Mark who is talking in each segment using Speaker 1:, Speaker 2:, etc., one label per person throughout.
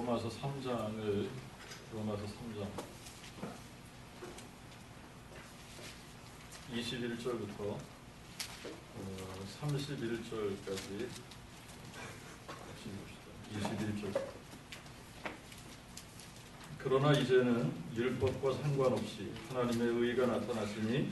Speaker 1: 로마서 3장 21절부터 31절까지 21절. 그러나 이제는 율법과 상관없이 하나님의 의가 나타났으니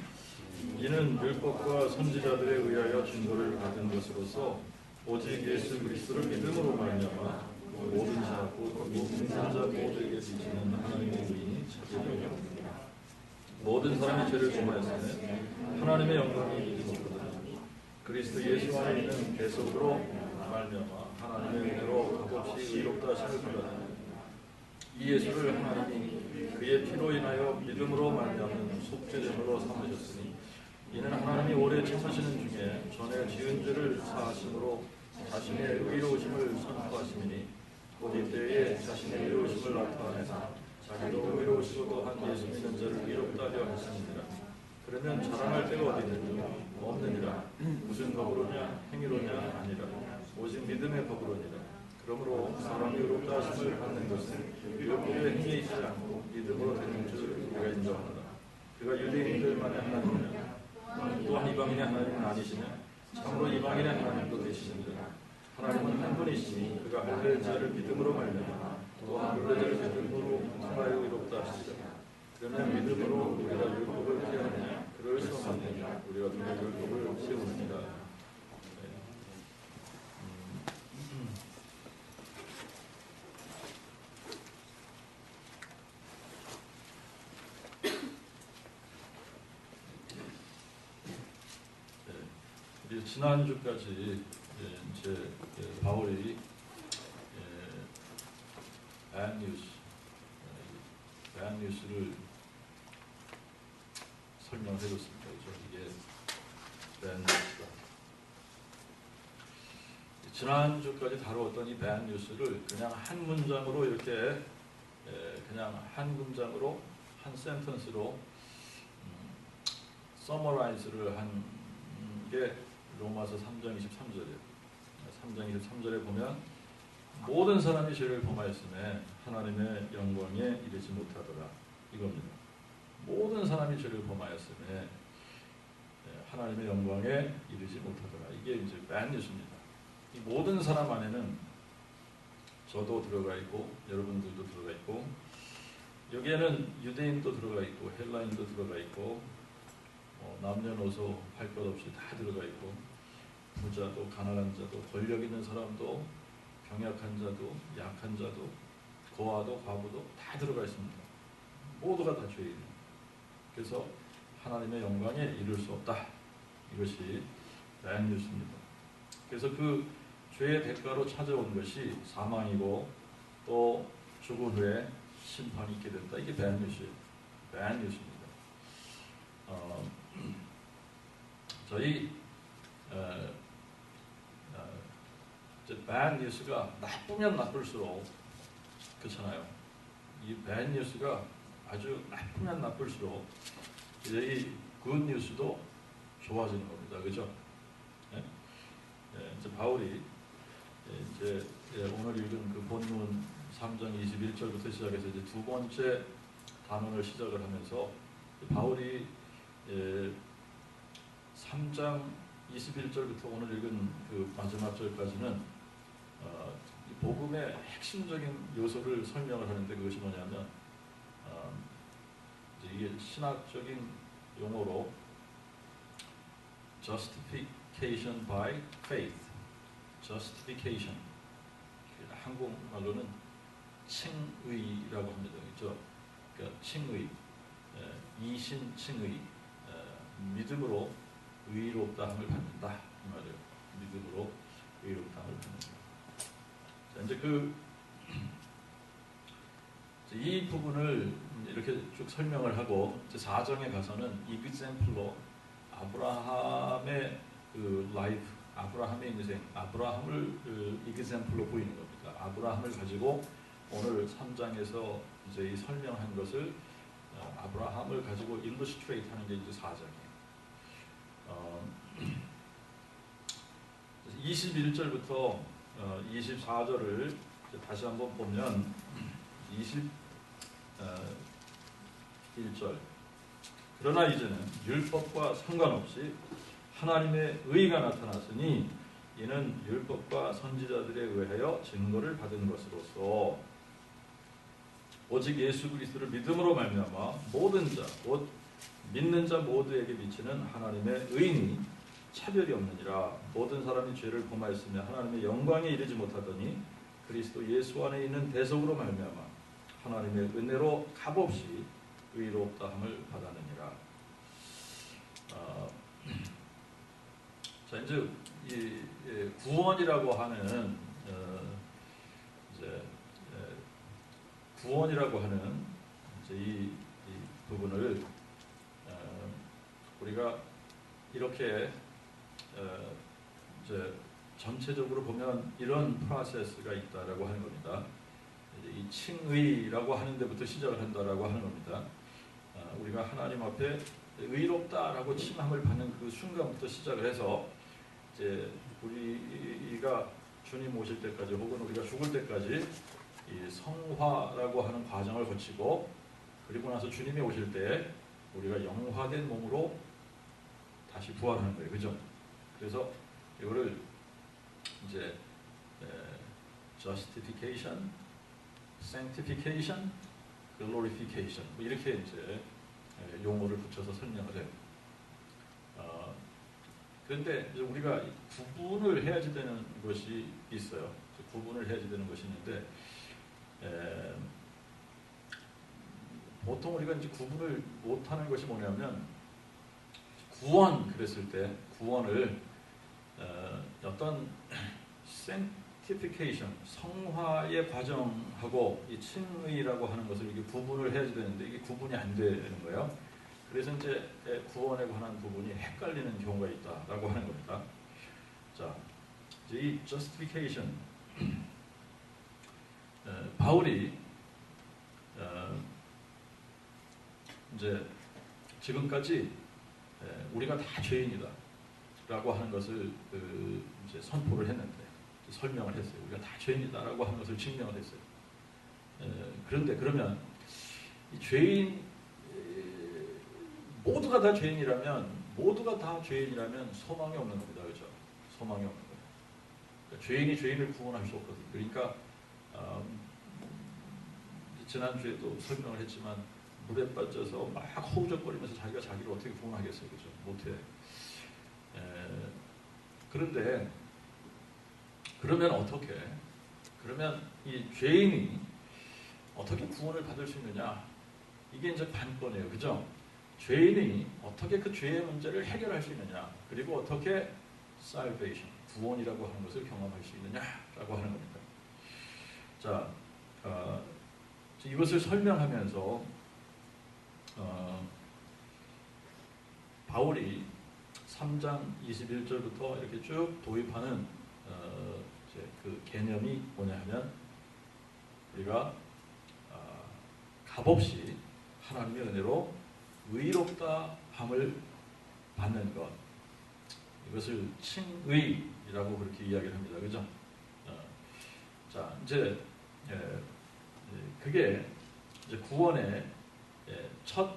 Speaker 1: 이는 율법과 선지자들에 의하여 증거를 받은 것으로서 오직 예수 그리스도를 믿음으로 말미암아 모든 자 곧 믿는 자 모두에게 비치는 하나님의 의인이 찾으려 모든 사람이 죄를 범하였으니 하나님의 영광이 이르지 못하더라. 그리스도 예수 안에 있는 계속으로 말미암아 하나님의 은혜로 값없이 의롭다 하심을 받았느니라. 이 예수를 하나님이 그의 피로 인하여 믿음으로 말미암는 속죄됨으로 삼으셨으니 이는 하나님이 오래 참으시는 중에 전에 지은 죄를 사하심으로 자신의 의로우심을 선포하심이니 곧 이때에 자신의 의로우심을 나타내사 자기도 의로우시고 또한 예수 믿는 자를 의롭다 하려 하시니라. 그러면 자랑할 데가 어디 있느냐? 없느니라. 무슨 법으로냐? 행위로냐? 아니라 오직 믿음의 법으로니라. 그러므로 사람이 의롭다 하심을 받는 것은 율법의 행위에 있지 않고 믿음으로 되는 줄 우리가 인정하노라. 그가 유대인들만의 하나님이냐? 또한 이방인의 하나님은 아니시냐? 참으로 이방인의 하나님도 되시느니라. 하나님은 한 분이시니 그가 하늘의 자를 믿음으로 말미암아 또한 하늘의 자를 믿음으로 통하여 의롭다 하시리라. 그러면 믿음으로 우리가 율법을 피하느냐? 그럴 수 없느냐? 우리가 그의 율법을 세우느니라. 지난주까지 이제 바울이 bad news를 설명해줬습니다. 이게 bad news다. 지난주까지 다루었던 이 bad news를 그냥 한 문장으로 이렇게 그냥 한 문장으로 한 센텐스로 서머라이즈를 한 게 로마서 3장 23절이에요. 3장 23절에 보면 모든 사람이 죄를 범하였음에 하나님의 영광에 이르지 못하더라. 이겁니다. 모든 사람이 죄를 범하였음에 하나님의 영광에 이르지 못하더라. 이게 이제 bad news입니다. 이 모든 사람 안에는 저도 들어가 있고 여러분들도 들어가 있고 여기에는 유대인도 들어가 있고 헬라인도 들어가 있고 남녀노소 할 것 없이 다 들어가 있고 부자도 가난한 자도 권력 있는 사람도 병약한 자도 약한 자도 고아도 과부도 다 들어가 있습니다. 모두가 다 죄인이에요. 그래서 하나님의 영광에 이를 수 없다. 이것이 bad news입니다. 그래서 그 죄의 대가로 찾아온 것이 사망이고 또 죽은 후에 심판이 있게 된다. 이게 bad news예요. bad news입니다. 저희 bad news가 나쁘면 나쁠수록 그렇잖아요. 이 bad news가 아주 나쁘면 나쁠수록 이제 이 good news도 좋아지는 겁니다. 그죠? 이제 바울이 이제 오늘 읽은 그 본문 3장 21절부터 시작해서 이제 두 번째 단원을 시작을 하면서 바울이 3장 21절부터 오늘 읽은 그 마지막 절까지는 복음의 핵심적인 요소를 설명을 하는데 그것이 뭐냐면 이게 신학적인 용어로 justification by faith, justification. 한국말로는 칭의라고 합니다. 그렇죠? 그러니까 칭의, 이신칭의, 믿음으로 의롭다함을 받는다 이 말이에요. 믿음으로 의롭다함을 받는다. 자, 이제 이 부분을 이렇게 쭉 설명을 하고 이제 4장에 가서는 example로 아브라함의 그 라이프, 아브라함의 인생, 아브라함을 example로 보이는 겁니다. 아브라함을 가지고 오늘 3장에서 이제 이 설명한 것을 아브라함을 가지고 illustrate 하는 게 이제 4장이에요. 21절부터 24절을 다시 한번 보면 21절. 그러나 이제는 율법과 상관없이 하나님의 의가 나타났으니 이는 율법과 선지자들에 의하여 증거를 받은 것으로서 오직 예수 그리스도를 믿음으로 말미암아 모든 자, 곧 믿는 자 모두에게 미치는 하나님의 의인이 차별이 없느니라. 모든 사람이 죄를 범하였으며 하나님의 영광에 이르지 못하더니 그리스도 예수 안에 있는 대속으로 말미암아 하나님의 은혜로 값없이 의롭다함을 받았느니라. 자, 이제 이 구원이라고 하는 이제 구원이라고 하는 이제 이 부분을 우리가 이렇게 이제 전체적으로 보면 이런 프로세스가 있다라고 하는 겁니다. 이 칭의라고 하는 데부터 시작을 한다라고 하는 겁니다. 우리가 하나님 앞에 의롭다라고 칭함을 받는 그 순간부터 시작을 해서 이제 우리가 주님 오실 때까지 혹은 우리가 죽을 때까지 이 성화라고 하는 과정을 거치고 그리고 나서 주님이 오실 때 우리가 영화된 몸으로 다시 부활하는 거예요. 그죠? 그래서 이거를 이제 justification, sanctification, glorification 뭐 이렇게 이제 용어를 붙여서 설명을 해요. 그런데 이제 우리가 구분을 해야지 되는 것이 있어요. 구분을 해야지 되는 것이 있는데 보통 우리가 이제 구분을 못하는 것이 뭐냐면 구원 그랬을 때 구원을 어떤 sanctification 성화의 과정하고 이 칭의라고 하는 것을 이게 구분을 해야지 되는데 이게 구분이 안 되는 거예요. 그래서 이제 구원에 관한 부분이 헷갈리는 경우가 있다라고 하는 겁니다. 자, 이제 이 justification 바울이 이제 지금까지 우리가 다 죄인이다 라고 하는 것을 이제 선포를 했는데 설명을 했어요. 우리가 다 죄인이다 라고 하는 것을 증명을 했어요. 그런데 그러면 이 죄인 모두가 다 죄인이라면 소망이 없는 겁니다. 그렇죠? 소망이 없는 거예요. 그러니까 죄인이 죄인을 구원할 수 없거든요. 그러니까 지난주에도 설명을 했지만 물에 빠져서 막 허우적거리면서 자기가 자기를 어떻게 구원하겠어요. 그죠? 못해. 그런데 그러면 어떻게? 그러면 이 죄인이 어떻게 구원을 받을 수 있느냐? 이게 이제 관건이에요. 그죠? 죄인이 어떻게 그 죄의 문제를 해결할 수 있느냐? 그리고 어떻게 salvation, 구원이라고 하는 것을 경험할 수 있느냐라고 하는 겁니다. 자, 이것을 설명하면서 바울이 3장 21절부터 이렇게 쭉 도입하는 이제 그 개념이 뭐냐 하면 우리가 값없이 하나님의 은혜로 의롭다 함을 받는 것, 이것을 칭의라고 그렇게 이야기를 합니다. 그죠? 자, 이제 그게 이제 구원의 첫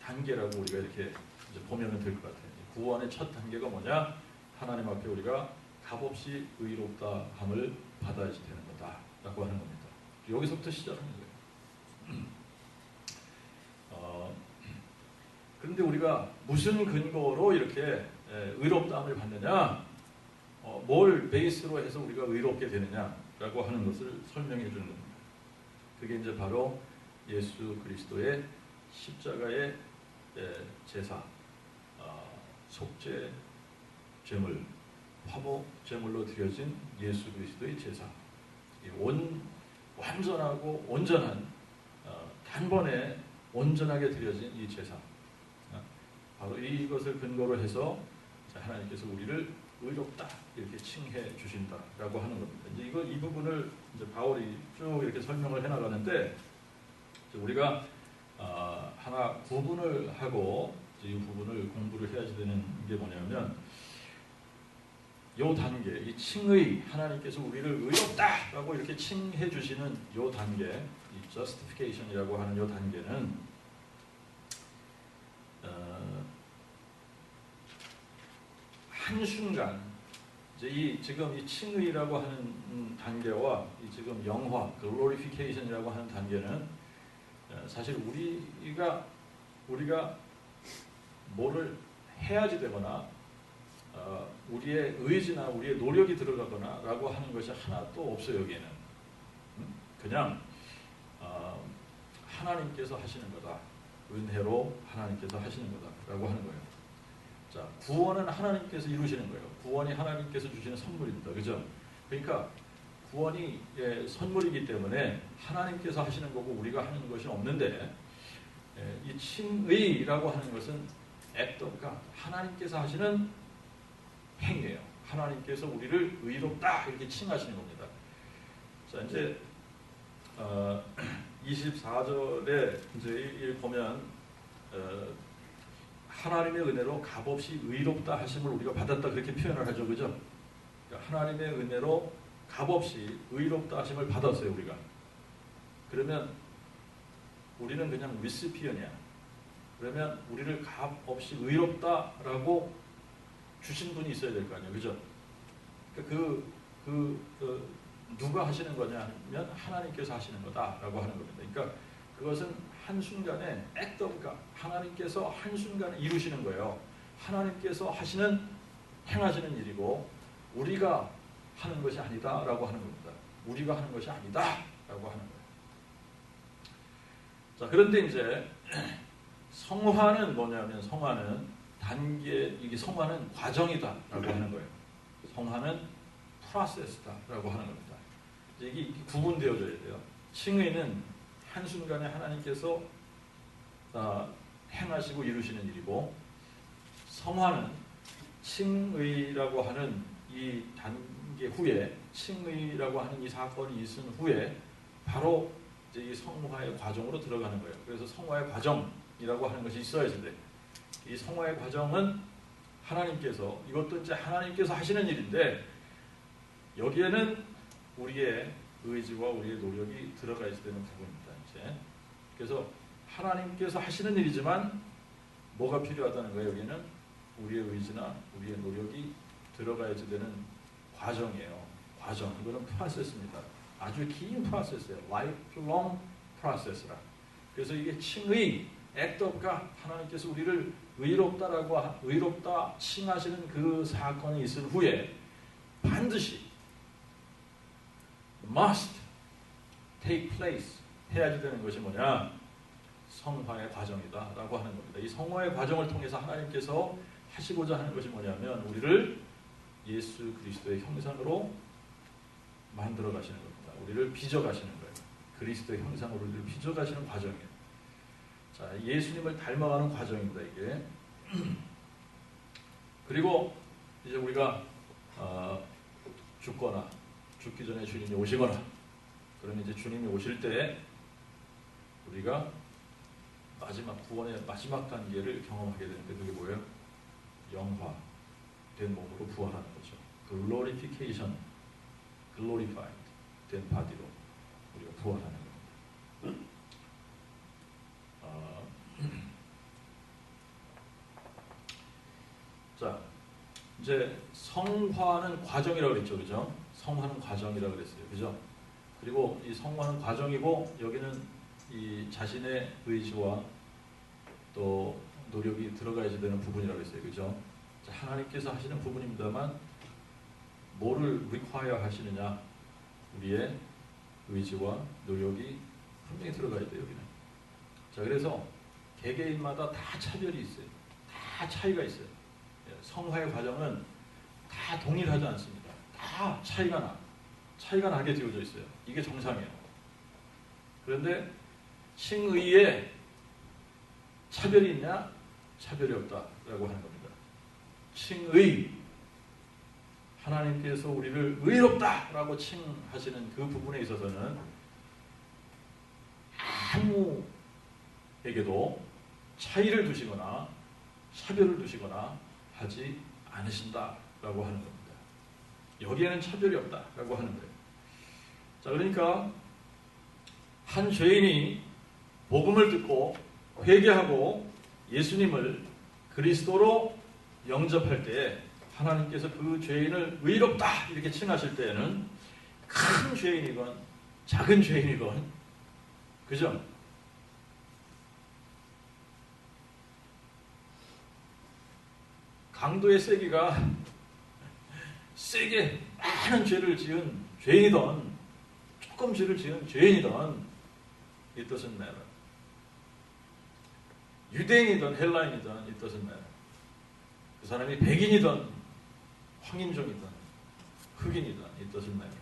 Speaker 1: 단계라고 우리가 이렇게 이제 보면 될 것 같아요. 구원의 첫 단계가 뭐냐? 하나님 앞에 우리가 값없이 의롭다 함을 받아야 되는 거다라고 하는 겁니다. 여기서부터 시작하는 거예요. 그런데 우리가 무슨 근거로 이렇게 의롭다함을 받느냐? 뭘 베이스로 해서 우리가 의롭게 되느냐라고 하는 것을 설명해 주는 겁니다. 그게 이제 바로 예수 그리스도의 십자가의 제사, 속죄 제물, 화목 제물로 드려진 예수 그리스도의 제사, 완전하고 온전한 단번에 온전하게 드려진 이 제사, 바로 이것을 근거로 해서 하나님께서 우리를 의롭다 이렇게 칭해 주신다라고 하는 겁니다. 이제 이 부분을 이제 바울이 쭉 이렇게 설명을 해 나가는데 우리가 하나 구분을 하고 이 부분을 공부를 해야지 되는 게 뭐냐면 요 단계, 이 칭의, 하나님께서 우리를 의롭다라고 이렇게 칭해 주시는 요 단계, 이 justification이라고 하는 요 단계는 한순간 이제 지금 이 칭의라고 하는 단계와 이 지금 영화, glorification이라고 하는 단계는 사실 우리가 뭐를 해야지 되거나 우리의 의지나 우리의 노력이 들어가거나 라고 하는 것이 하나도 없어요. 여기에는 그냥 하나님께서 하시는 거다. 은혜로 하나님께서 하시는 거다 라고 하는 거예요. 자, 구원은 하나님께서 이루시는 거예요. 구원이 하나님께서 주시는 선물입니다. 그죠? 그러니까 구원이 선물이기 때문에 하나님께서 하시는 거고 우리가 하는 것이 없는데, 이 칭의라고 하는 것은 액터가 하나님께서 하시는 행위예요. 하나님께서 우리를 의롭다 이렇게 칭하시는 겁니다. 자, 이제 24절에 이제 보면 하나님의 은혜로 값없이 의롭다 하심을 우리가 받았다 그렇게 표현을 하죠. 그죠? 그러니까 하나님의 은혜로 값없이 의롭다 하심을 받았어요. 우리가. 그러면 우리는 그냥 리시피언이야. 그러면 우리를 값없이 의롭다라고 주신 분이 있어야 될 거 아니에요. 그죠? 그러니까 누가 하시는 거냐면 하나님께서 하시는 거다라고 하는 겁니다. 그러니까 그것은 한순간에 act of God, 하나님께서 한순간에 이루시는 거예요. 하나님께서 행하시는 일이고 우리가 하는 것이 아니다라고 하는 겁니다. 우리가 하는 것이 아니다라고 하는 거예요. 자, 그런데 이제 성화는 뭐냐면 성화는 이게 성화는 과정이다라고 하는 거예요. 성화는 프로세스다라고 하는 겁니다. 이게 구분되어져야 돼요. 칭의는 한순간에 하나님께서 행하시고 이루시는 일이고, 성화는 칭의라고 하는 이 단계 후에, 칭의라고 하는 이 사건이 있은 후에 바로 이제 이 성화의 과정으로 들어가는 거예요. 그래서 성화의 과정이라고 하는 것이 있어야지 돼. 이 성화의 과정은 하나님께서, 이것도 이제 하나님께서 하시는 일인데 여기에는 우리의 의지와 우리의 노력이 들어가 있어야 되는 부분입니다. 이제. 그래서 하나님께서 하시는 일이지만 뭐가 필요하다는 거예요. 여기는 우리의 의지나 우리의 노력이 들어가야지 되는 과정이에요. 과정. 이거는 프로세스입니다. 아주 긴 프로세스예요. lifelong process라. 그래서 이게 칭의, act of God, 하나님께서 우리를 의롭다 칭하시는 그 사건이 있은 후에 반드시 must take place 해야지 되는 것이 뭐냐? 성화의 과정이다 라고 하는 겁니다. 이 성화의 과정을 통해서 하나님께서 하시고자 하는 것이 뭐냐면 우리를 예수 그리스도의 형상으로 만들어 가시는 겁니다. 우리를 빚어 가시는 거예요. 그리스도의 형상으로 우리를 빚어 가시는 과정이에요. 자, 예수님을 닮아가는 과정입니다. 이게. 그리고 이제 우리가 죽거나 죽기 전에 주님이 오시거나, 그러면 이제 주님이 오실 때 우리가 구원의 마지막 단계를 경험하게 되는데 그게 뭐예요? 영화된 몸으로 부활하는 거죠. glorification, glorified 된 바디로 우리가 부활하는 겁니다. 자, 이제 성화는 과정이라고 그랬죠. 그죠? 성화는 과정이라고 그랬어요. 그죠? 그리고 이 성화는 과정이고 여기는 이 자신의 의지와 또 노력이 들어가야지 되는 부분이라고 했어요. 그죠? 자, 하나님께서 하시는 부분입니다만 뭐를 require 하시느냐? 우리의 의지와 노력이 분명히 들어가야 돼요. 여기는. 자, 그래서 개개인마다 다 차별이 있어요. 다 차이가 있어요. 성화의 과정은 다 동일하지 않습니다. 다 차이가 나게 되어져 있어요. 이게 정상이에요. 그런데 칭의에 차별이 있냐? 차별이 없다라고 하는 겁니다. 칭의, 하나님께서 우리를 의롭다라고 칭하시는 그 부분에 있어서는 아무에게도 차이를 두시거나 차별을 두시거나 하지 않으신다라고 하는 겁니다. 여기에는 차별이 없다라고 하는 거예요. 자, 그러니까 한 죄인이 복음을 듣고 회개하고 예수님을 그리스도로 영접할 때에 하나님께서 그 죄인을 의롭다 이렇게 칭하실 때에는 큰 죄인이건 작은 죄인이건, 그죠? 강도의 세기가 세게 많은 죄를 지은 죄인이든 조금 죄를 지은 죄인이든 it doesn't matter. 유대인이든 헬라인이든 it doesn't matter. 그 사람이 백인이든 황인종이든 흑인이든 it doesn't matter.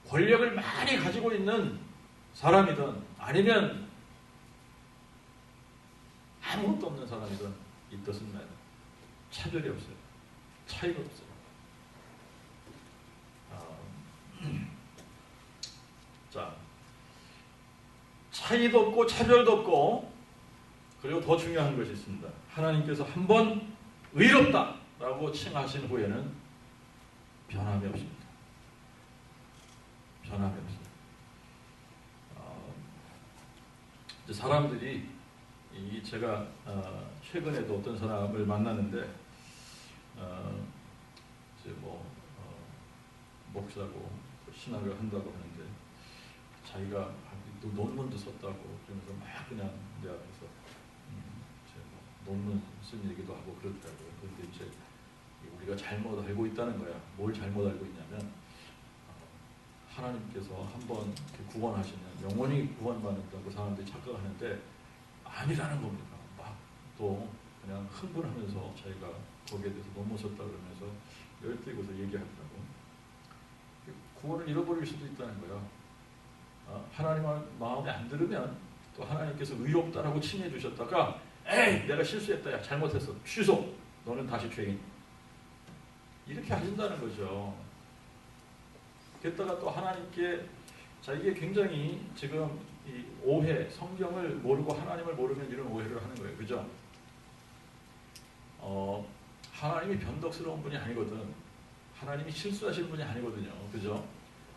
Speaker 1: 권력을 많이 가지고 있는 사람이든 아니면 아무것도 없는 사람이든 it doesn't matter. 차별이 없어요. 차이가 없어요. 자, 차이도 없고 차별도 없고, 그리고 더 중요한 것이 있습니다. 하나님께서 한번 의롭다라고 칭하신 후에는 변함이 없습니다. 변함이 없습니다. 사람들이 제가 최근에도 어떤 사람을 만났는데 이제 목사고 신학을 한다고 하는데 자기가 논문도 썼다고 그러면서 막 그냥 내 앞에서 논문 쓴 얘기도 하고 그러더라고요. 그런데 이제 우리가 잘못 알고 있다는 거야. 뭘 잘못 알고 있냐면 하나님께서 한번 구원하시면 영원히 구원받는다고 사람들이 착각하는데 아니라는 겁니다. 막 또 그냥 흥분하면서 자기가 거기에 대해서 너무 썼다 그러면서 열띠고서 얘기하더라고. 구원을 잃어버릴 수도 있다는 거야. 하나님의 마음에 안 들으면 또 하나님께서 의롭다라고 칭해 주셨다가 에이 내가 실수했다, 야 잘못했어, 취소, 너는 다시 죄인, 이렇게 하신다는 거죠. 게다가 또 하나님께, 자 이게 굉장히 지금 이 오해, 성경을 모르고 하나님을 모르면 이런 오해를 하는 거예요. 그죠? 하나님이 변덕스러운 분이 아니거든. 하나님이 실수하시는 분이 아니거든요. 그죠?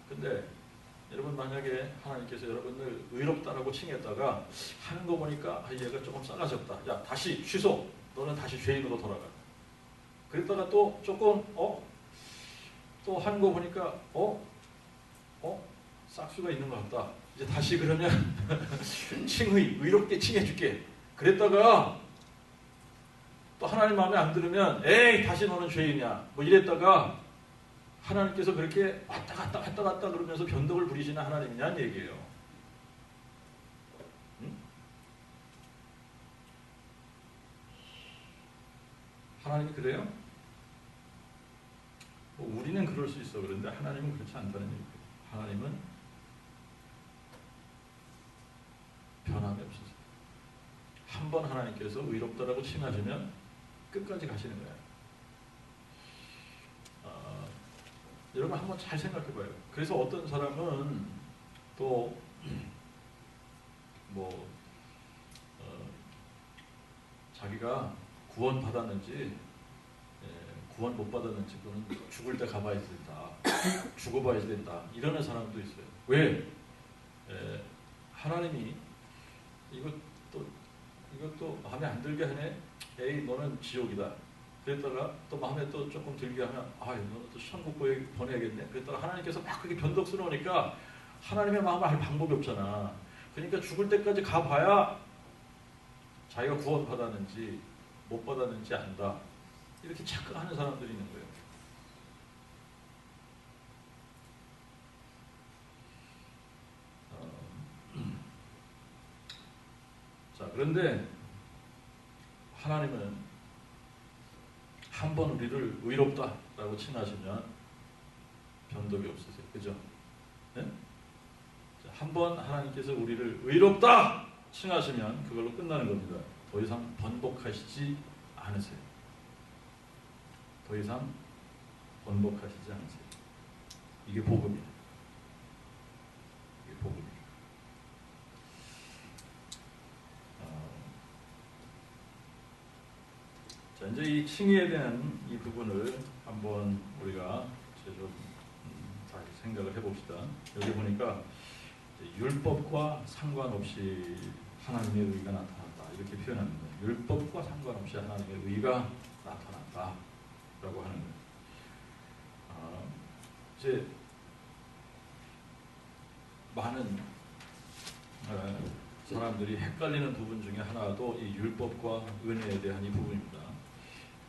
Speaker 1: 근데 여러분 만약에 하나님께서 여러분을 의롭다라고 칭했다가 하는 거 보니까 얘가 조금 싸가졌다, 야 다시 취소, 너는 다시 죄인으로 돌아가. 그랬다가 또 조금 또 하는 거 보니까 싹수가 있는 것 같다, 이제 다시 그러면 의롭게 칭해줄게. 그랬다가 또 하나님 마음에 안 들으면 에이 다시 너는 죄인이야 뭐 이랬다가 하나님께서 그렇게 왔다 갔다 그러면서 변덕을 부리시는 하나님이냐는 얘기예요. 응? 하나님이 그래요? 우리는 그럴 수 있어. 그런데 하나님은 그렇지 않다는 얘기예요. 하나님은 변함이 없으세요. 한번 하나님께서 의롭다라고 칭하시면 끝까지 가시는 거예요. 여러분 한번 잘 생각해봐요. 그래서 어떤 사람은 또 자기가 구원 받았는지 구원 못 받았는지 그거는 죽을 때 가봐야 된다, 죽어봐야 된다, 이러는 사람도 있어요. 왜? 하나님이 이것도 마음에 안 들게 하네. 에이 너는 지옥이다. 그랬다가 또 마음에 또 조금 들게 하면 너는 또 천국 보내야겠네. 그랬다가 하나님께서 막 그렇게 변덕스러우니까 하나님의 마음을 알 방법이 없잖아. 그러니까 죽을 때까지 가봐야 자기가 구원 받았는지 못 받았는지 안다, 이렇게 착각하는 사람들이 있는 거예요. 자, 그런데 하나님은 한번 우리를 의롭다라고 칭하시면 변덕이 없으세요. 그죠? 네? 한번 하나님께서 우리를 의롭다 칭하시면 그걸로 끝나는 겁니다. 더 이상 번복하시지 않으세요. 더 이상 번복하시지 않으세요. 이게 복음이에요. 이게 복음이에요. 자, 이제 이 칭의에 대한 이 부분을 한번 우리가 좀 다시 생각을 해봅시다. 여기 보니까 율법과 상관없이 하나님의 의가 나타났다 이렇게 표현합니다. 율법과 상관없이 하나님의 의가 나타났다라고 하는 거예요. 이제 많은 사람들이 헷갈리는 부분 중에 하나도 이 율법과 은혜에 대한 이 부분입니다.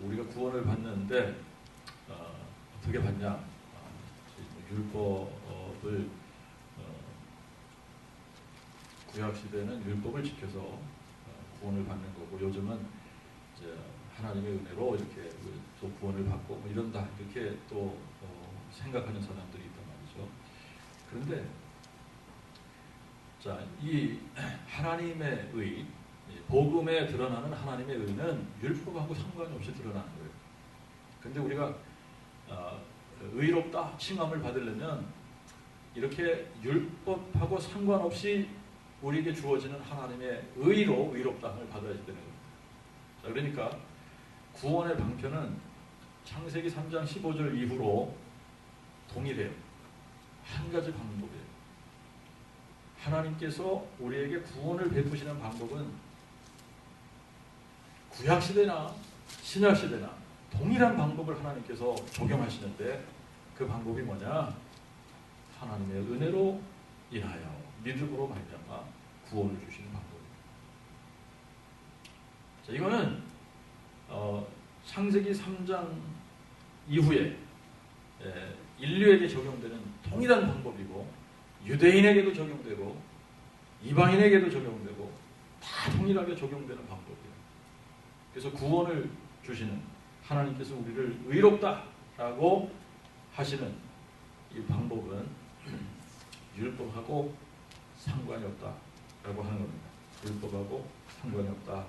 Speaker 1: 우리가 구원을 받는데 어떻게 받냐? 율법을 구약 시대는 율법을 지켜서 구원을 받는 거고, 요즘은 이제 하나님의 은혜로 이렇게 또 구원을 받고 뭐 이런다 이렇게 또 생각하는 사람들이 있단 말이죠. 그런데 자, 이 하나님의 의, 복음에 드러나는 하나님의 의는 율법하고 상관이 없이 드러나는 거예요. 근데 우리가 의롭다 칭함을 받으려면 이렇게 율법하고 상관없이 우리에게 주어지는 하나님의 의로 의롭다함을 받아야 되는 겁니다. 자, 그러니까 구원의 방편은 창세기 3장 15절 이후로 동일해요. 한 가지 방법이에요. 하나님께서 우리에게 구원을 베푸시는 방법은 구약시대나 신약시대나 동일한 방법을 하나님께서 적용하시는데, 그 방법이 뭐냐? 하나님의 은혜로 인하여 믿음으로 말미암아 구원을 주시는 방법입니다. 자, 이거는 창세기 3장 이후에 인류에게 적용되는 동일한 방법이고, 유대인에게도 적용되고 이방인에게도 적용되고 다 동일하게 적용되는 방법이에요. 그래서 구원을 주시는 하나님께서 우리를 의롭다라고 하시는 이 방법은 율법하고 상관이 없다라고 하는 겁니다. 율법하고 상관이 없다.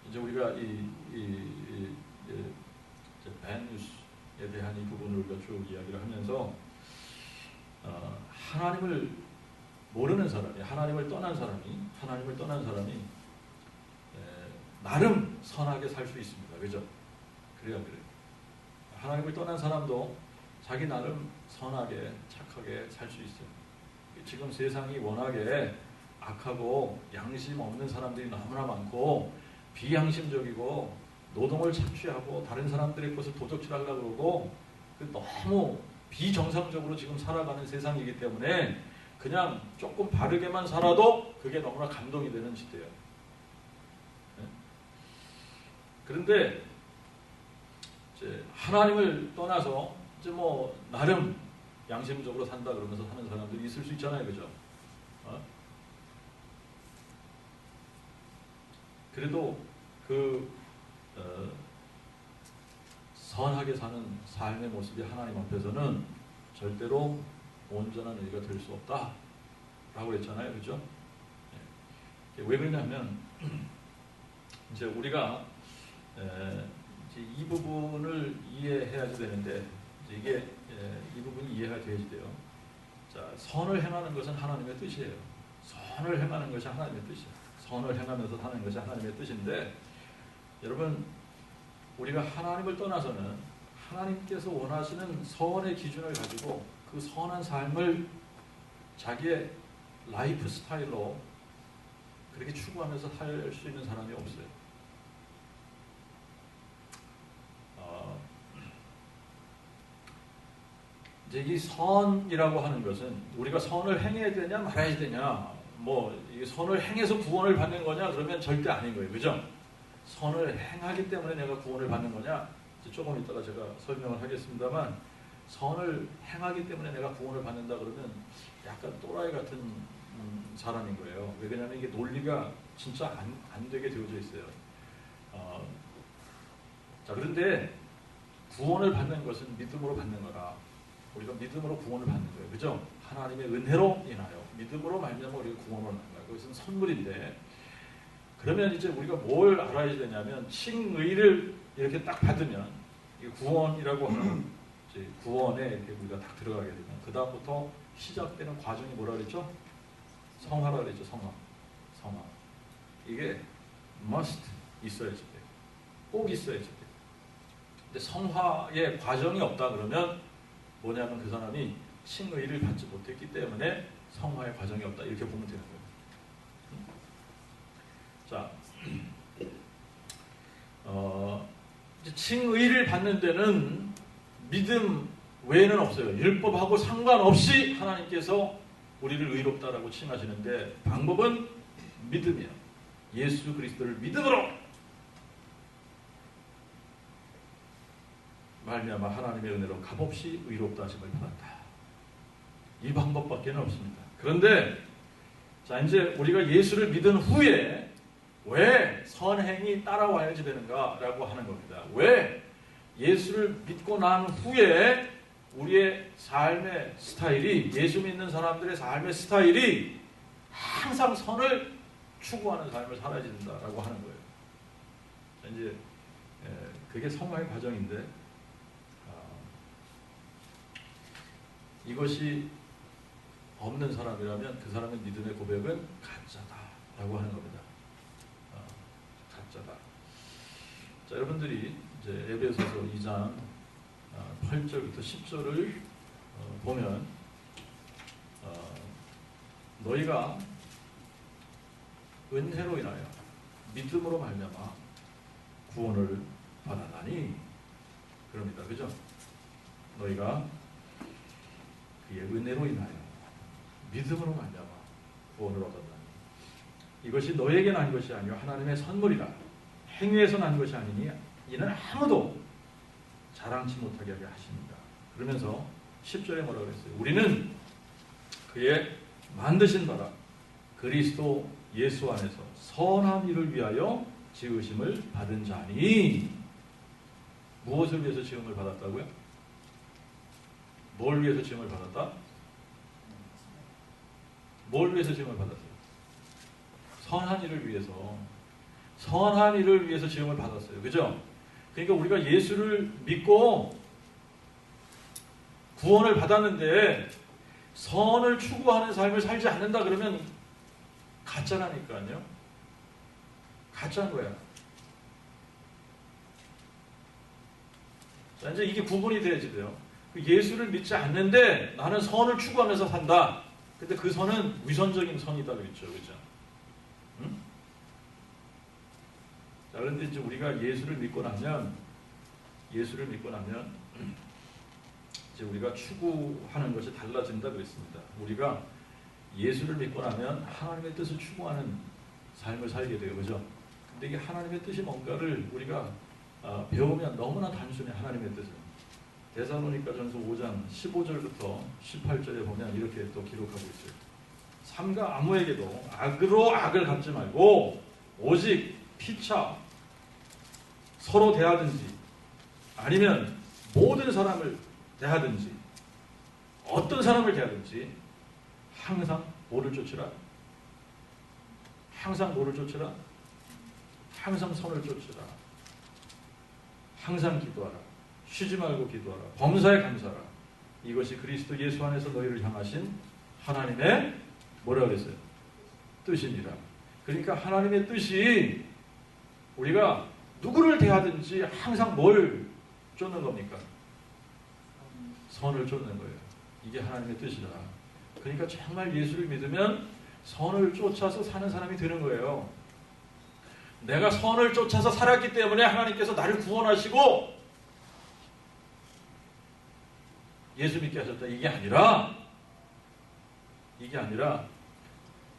Speaker 1: 이제 우리가 bad news에 대한 이 부분을 우리가 쭉 이야기를 하면서 하나님을 모르는 사람이, 하나님을 떠난 사람이 나름 선하게 살 수 있습니다. 그죠? 그래요. 하나님을 떠난 사람도 자기 나름 선하게 착하게 살 수 있어요. 지금 세상이 워낙에 악하고 양심 없는 사람들이 너무나 많고 비양심적이고 노동을 착취하고 다른 사람들의 것을 도적질하려고 그러고 너무 비정상적으로 지금 살아가는 세상이기 때문에 그냥 조금 바르게만 살아도 그게 너무나 감동이 되는 시대예요. 그런데 이제 하나님을 떠나서 이제 뭐 나름 양심적으로 산다 그러면서 사는 사람들이 있을 수 있잖아요, 그죠? 그래도 선하게 사는 삶의 모습이 하나님 앞에서는 절대로 온전한 의가 될 수 없다라고 그랬잖아요, 그죠? 왜 그러냐면 이제 우리가 이제 이 부분을 이해해야지 되는데, 이제 이게 이 부분이 이해가 돼야지 돼요. 자, 선을 행하는 것은 하나님의 뜻이에요. 선을 행하는 것이 하나님의 뜻이에요. 선을 행하면서 사는 것이 하나님의 뜻인데, 여러분 우리가 하나님을 떠나서는 하나님께서 원하시는 선의 기준을 가지고 그 선한 삶을 자기의 라이프 스타일로 그렇게 추구하면서 살 수 있는 사람이 없어요. 이제 이 선이라고 하는 것은 우리가 선을 행해야 되냐 말아야 되냐, 뭐 이 선을 행해서 구원을 받는 거냐 그러면 절대 아닌 거예요, 그죠? 선을 행하기 때문에 내가 구원을 받는 거냐, 이제 조금 이따가 제가 설명을 하겠습니다만, 선을 행하기 때문에 내가 구원을 받는다 그러면 약간 또라이 같은 사람인 거예요. 왜 그러냐면 이게 논리가 진짜 안 되게 되어져 있어요. 자, 그런데 구원을 받는 것은 믿음으로 받는 거라. 우리가 믿음으로 구원을 받는 거예요, 그죠? 하나님의 은혜로 인하여 믿음으로 말미암아 우리가 구원을 받는 거예요. 그것은 선물인데, 그러면 이제 우리가 뭘 알아야 되냐면, 칭의를 이렇게 딱 받으면 이 구원이라고 하는 이제 구원에 이렇게 우리가 딱 들어가게 되면 그 다음부터 시작되는 과정이 뭐라 그랬죠? 성화라 그랬죠. 성화. 이게 must 있어야지 돼. 꼭 있어야지 돼. 근데 성화의 과정이 없다 그러면 뭐냐면 그 사람이 칭의를 받지 못했기 때문에 성화의 과정이 없다 이렇게 보면 되는 거예요. 자, 이제 칭의를 받는 데는 믿음 외에는 없어요. 율법하고 상관없이 하나님께서 우리를 의롭다라고 칭하시는데 방법은 믿음이야. 예수 그리스도를 믿음으로 말미암아 하나님의 은혜로 값없이 의롭다 하심을 받았다. 이 방법밖에 없습니다. 그런데 자 이제 우리가 예수를 믿은 후에 왜 선행이 따라와야지 되는가라고 하는 겁니다. 왜 예수를 믿고 난 후에 우리의 삶의 스타일이 예수 믿는 사람들의 삶의 스타일이 항상 선을 추구하는 삶을 살아야 된다라고 하는 거예요. 자, 이제 그게 성화의 과정인데 이것이 없는 사람이라면 그 사람의 믿음의 고백은 가짜다라고 하는 겁니다. 가짜다. 자, 여러분들이 이제 에베소서 2장 8절부터 10절을 보면 너희가 은혜로 인하여 믿음으로 말미암아 구원을 받았나니 그럽니다. 그죠? 너희가 그의 은혜로 인하여 믿음으로 말미암아 구원을 얻었나니 이것이 너에게 난 것이 아니요 하나님의 선물이라 행위에서 난 것이 아니니 이는 아무도 자랑치 못하게 하게 하십니다. 그러면서 10절에 뭐라고 그랬어요? 우리는 그의 만드신 바라 그리스도 예수 안에서 선한 일을 위하여 지으심을 받은 자니 무엇을 위해서 지음을 받았다고요? 뭘 위해서 지음을 받았다? 뭘 위해서 지음을 받았어요? 선한 일을 위해서. 선한 일을 위해서 지음을 받았어요. 그죠? 그러니까 우리가 예수를 믿고 구원을 받았는데 선을 추구하는 삶을 살지 않는다 그러면 가짜라니까요. 가짜인 거야. 자, 이제 이게 구분이 돼야지 돼요. 예수를 믿지 않는데 나는 선을 추구하면서 산다. 근데 그 선은 위선적인 선이다 그랬죠. 그죠? 응? 자, 그런데 이제 우리가 예수를 믿고 나면 이제 우리가 추구하는 것이 달라진다 그랬습니다. 우리가 예수를 믿고 나면 하나님의 뜻을 추구하는 삶을 살게 돼요. 그죠? 근데 이게 하나님의 뜻이 뭔가를 우리가 배우면 너무나 단순해. 하나님의 뜻은. 데살로니가전서 5장 15절부터 18절에 보면 이렇게 또 기록하고 있어요. 삼가 아무에게도 악으로 악을 갚지 말고 오직 피차 서로 대하든지 아니면 모든 사람을 대하든지 어떤 사람을 대하든지 항상 뭐를 쫓으라? 항상 뭐를 쫓으라? 항상 선을 쫓으라. 항상 기도하라. 쉬지 말고 기도하라. 범사에 감사하라. 이것이 그리스도 예수 안에서 너희를 향하신 하나님의 뭐라고 그랬어요? 뜻이니라. 그러니까 하나님의 뜻이 우리가 누구를 대하든지 항상 뭘 쫓는 겁니까? 선을 쫓는 거예요. 이게 하나님의 뜻이다. 그러니까 정말 예수를 믿으면 선을 쫓아서 사는 사람이 되는 거예요. 내가 선을 쫓아서 살았기 때문에 하나님께서 나를 구원하시고 예수 믿게 하셨다. 이게 아니라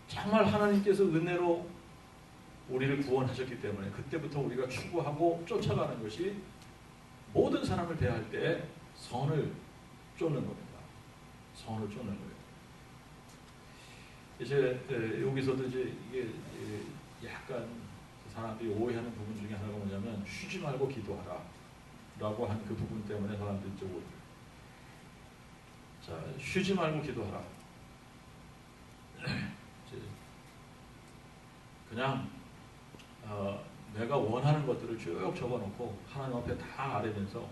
Speaker 1: 정말 하나님께서 은혜로 우리를 구원하셨기 때문에 그때부터 우리가 추구하고 쫓아가는 것이 모든 사람을 대할 때 선을 쫓는 겁니다. 선을 쫓는 거예요. 이제 여기서도 이제 이게 약간 사람들이 오해하는 부분 중에 하나가 뭐냐면 쉬지 말고 기도하라 라고 한 그 부분 때문에 사람들이 이제 오해해요. 자, 쉬지 말고 기도하라. 그냥 내가 원하는 것들을 쭉 적어놓고 하나님 앞에 다 아뢰면서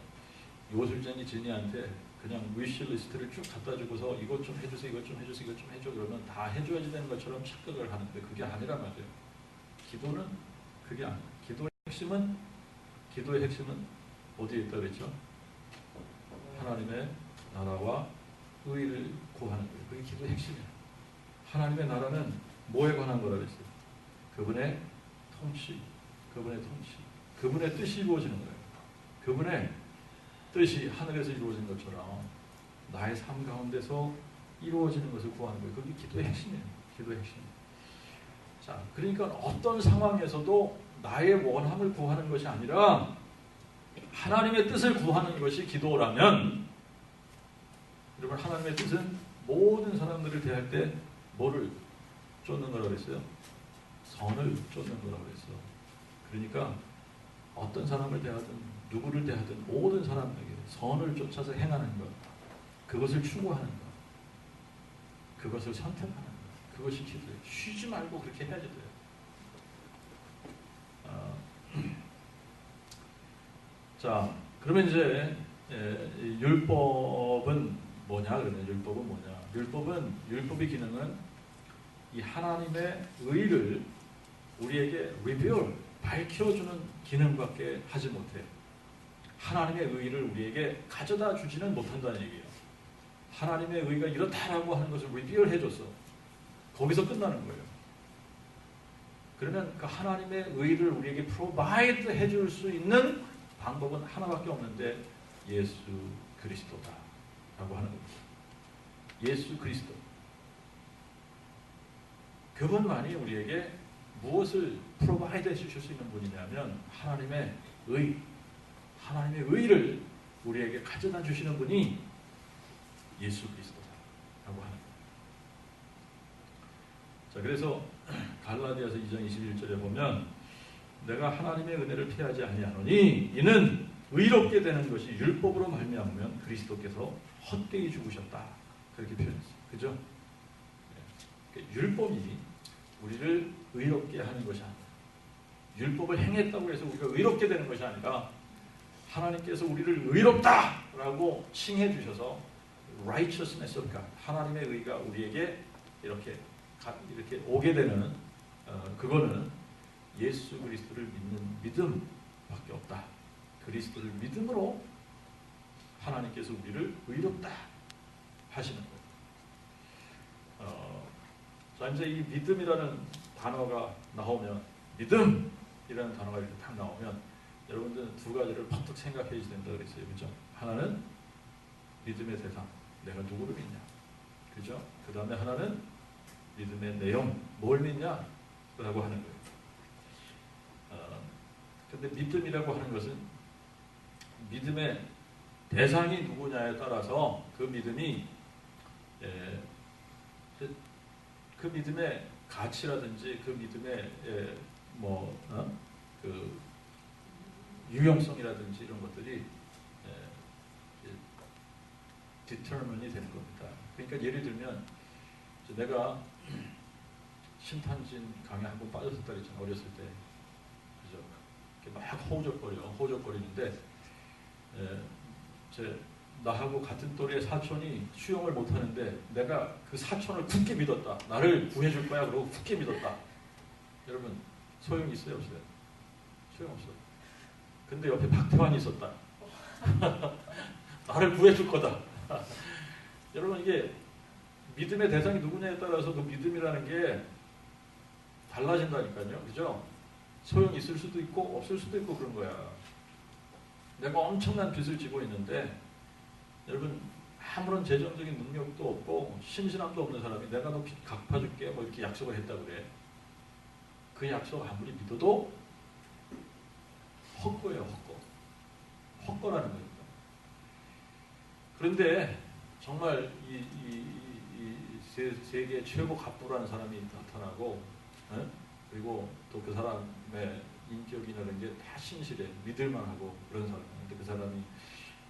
Speaker 1: 요술쟁이 진이한테 그냥 위시리스트를 쭉 갖다 주고서 이것 좀 해주세요, 이것 좀 해주세요, 이것 좀 해줘 그러면 다 해줘야지 되는 것처럼 착각을 하는데 그게 아니란 말이에요. 기도는 그게 아니에요. 기도의 핵심은 어디에 있다 그랬죠? 하나님의 나라와 의를 구하는 거예요. 그게 기도의 핵심이에요. 하나님의 나라는 뭐에 관한 거라 그랬어요? 그분의 통치, 그분의 뜻이 이루어지는 거예요. 그분의 뜻이 하늘에서 이루어진 것처럼 나의 삶 가운데서 이루어지는 것을 구하는 거예요. 그게 기도의 핵심이에요. 기도의 핵심. 자, 그러니까 어떤 상황에서도 나의 원함을 구하는 것이 아니라 하나님의 뜻을 구하는 것이 기도라면, 여러분, 하나님의 뜻은 모든 사람들을 대할 때 뭐를 쫓는 거라고 했어요? 선을 쫓는 거라고 했어요. 그러니까 어떤 사람을 대하든 누구를 대하든 모든 사람에게 선을 쫓아서 행하는 것, 그것을 추구하는 것, 그것을 선택하는 것, 그것이 기도예요. 쉬지 말고 그렇게 해야지 돼요. 자, 그러면 이제 율법은 뭐냐? 그러면 율법의 기능은 이 하나님의 의를 우리에게 밝혀주는 기능밖에 하지 못해요. 하나님의 의를 우리에게 가져다 주지는 못한다는 얘기예요. 하나님의 의가 이렇다라고 하는 것을 리비얼해줬어. 거기서 끝나는 거예요. 그러면 그 하나님의 의를 우리에게 프로바이드 해줄 수 있는 방법은 하나밖에 없는데 예수 그리스도다라고 하는 겁니다. 예수 그리스도. 그분만이 우리에게 무엇을 프로바이드 해주실 수 있는 분이냐면 하나님의 의를 우리에게 가져다 주시는 분이 예수 그리스도다라고 하는 거예요. 자, 그래서 갈라디아서 2장 21절에 보면 내가 하나님의 은혜를 피하지 아니하노니 이는 의롭게 되는 것이 율법으로 말미암으면 그리스도께서 헛되이 죽으셨다. 그렇게 표현했어요. 그죠? 율법이 우리를 의롭게 하는 것이 아니라, 율법을 행했다고 해서 우리가 의롭게 되는 것이 아니라 하나님께서 우리를 의롭다라고 칭해 주셔서 righteousness of God, 하나님의 의가 우리에게 이렇게 오게 되는 그거는 예수 그리스도를 믿는 믿음밖에 없다. 그리스도를 믿음으로 하나님께서 우리를 의롭다 하시는 거예요. 자, 이제 이 믿음이라는 단어가 나오면, 믿음이라는 단어가 이렇게 딱 나오면 여러분들은 두 가지를 퍼뜩 생각해야 된다 그랬어요. 그죠? 하나는 믿음의 대상, 내가 누구를 믿냐. 그죠? 그 다음에 하나는 믿음의 내용, 뭘 믿냐? 라고 하는 거예요. 근데 믿음이라고 하는 것은 믿음의 대상이 누구냐에 따라서 그 믿음이 그 믿음의 가치라든지 그 믿음의 그 유용성이라든지 이런 것들이 determine이 되는 겁니다. 그러니까 예를 들면 내가 심탄진 강에 한 번 빠졌었다 그랬잖아요. 어렸을 때. 그죠? 막 호적거리는데 나하고 같은 또래의 사촌이 수영을 못하는데 내가 그 사촌을 굳게 믿었다. 나를 구해줄 거야. 그러고 굳게 믿었다. 여러분 소용이 있어요? 없어요? 소용없어. 근데 옆에 박태환이 있었다. 나를 구해줄 거다. 여러분 이게 믿음의 대상이 누구냐에 따라서 그 믿음이라는 게 달라진다니까요. 그죠? 소용이 있을 수도 있고 없을 수도 있고 그런 거야. 내가 엄청난 빚을 지고 있는데 여러분 아무런 재정적인 능력도 없고 신신함도 없는 사람이 내가 너 빚 갚아줄게 뭐 이렇게 약속을 했다 그래. 그 약속 아무리 믿어도 헛거예요. 헛거라는 거니까. 그런데 정말 이 세계 최고 갑부라는 사람이 나타나고 그리고 또 그 사람의 인격이라는 게 다 신실해. 믿을만하고 그런 사람인데 그 사람이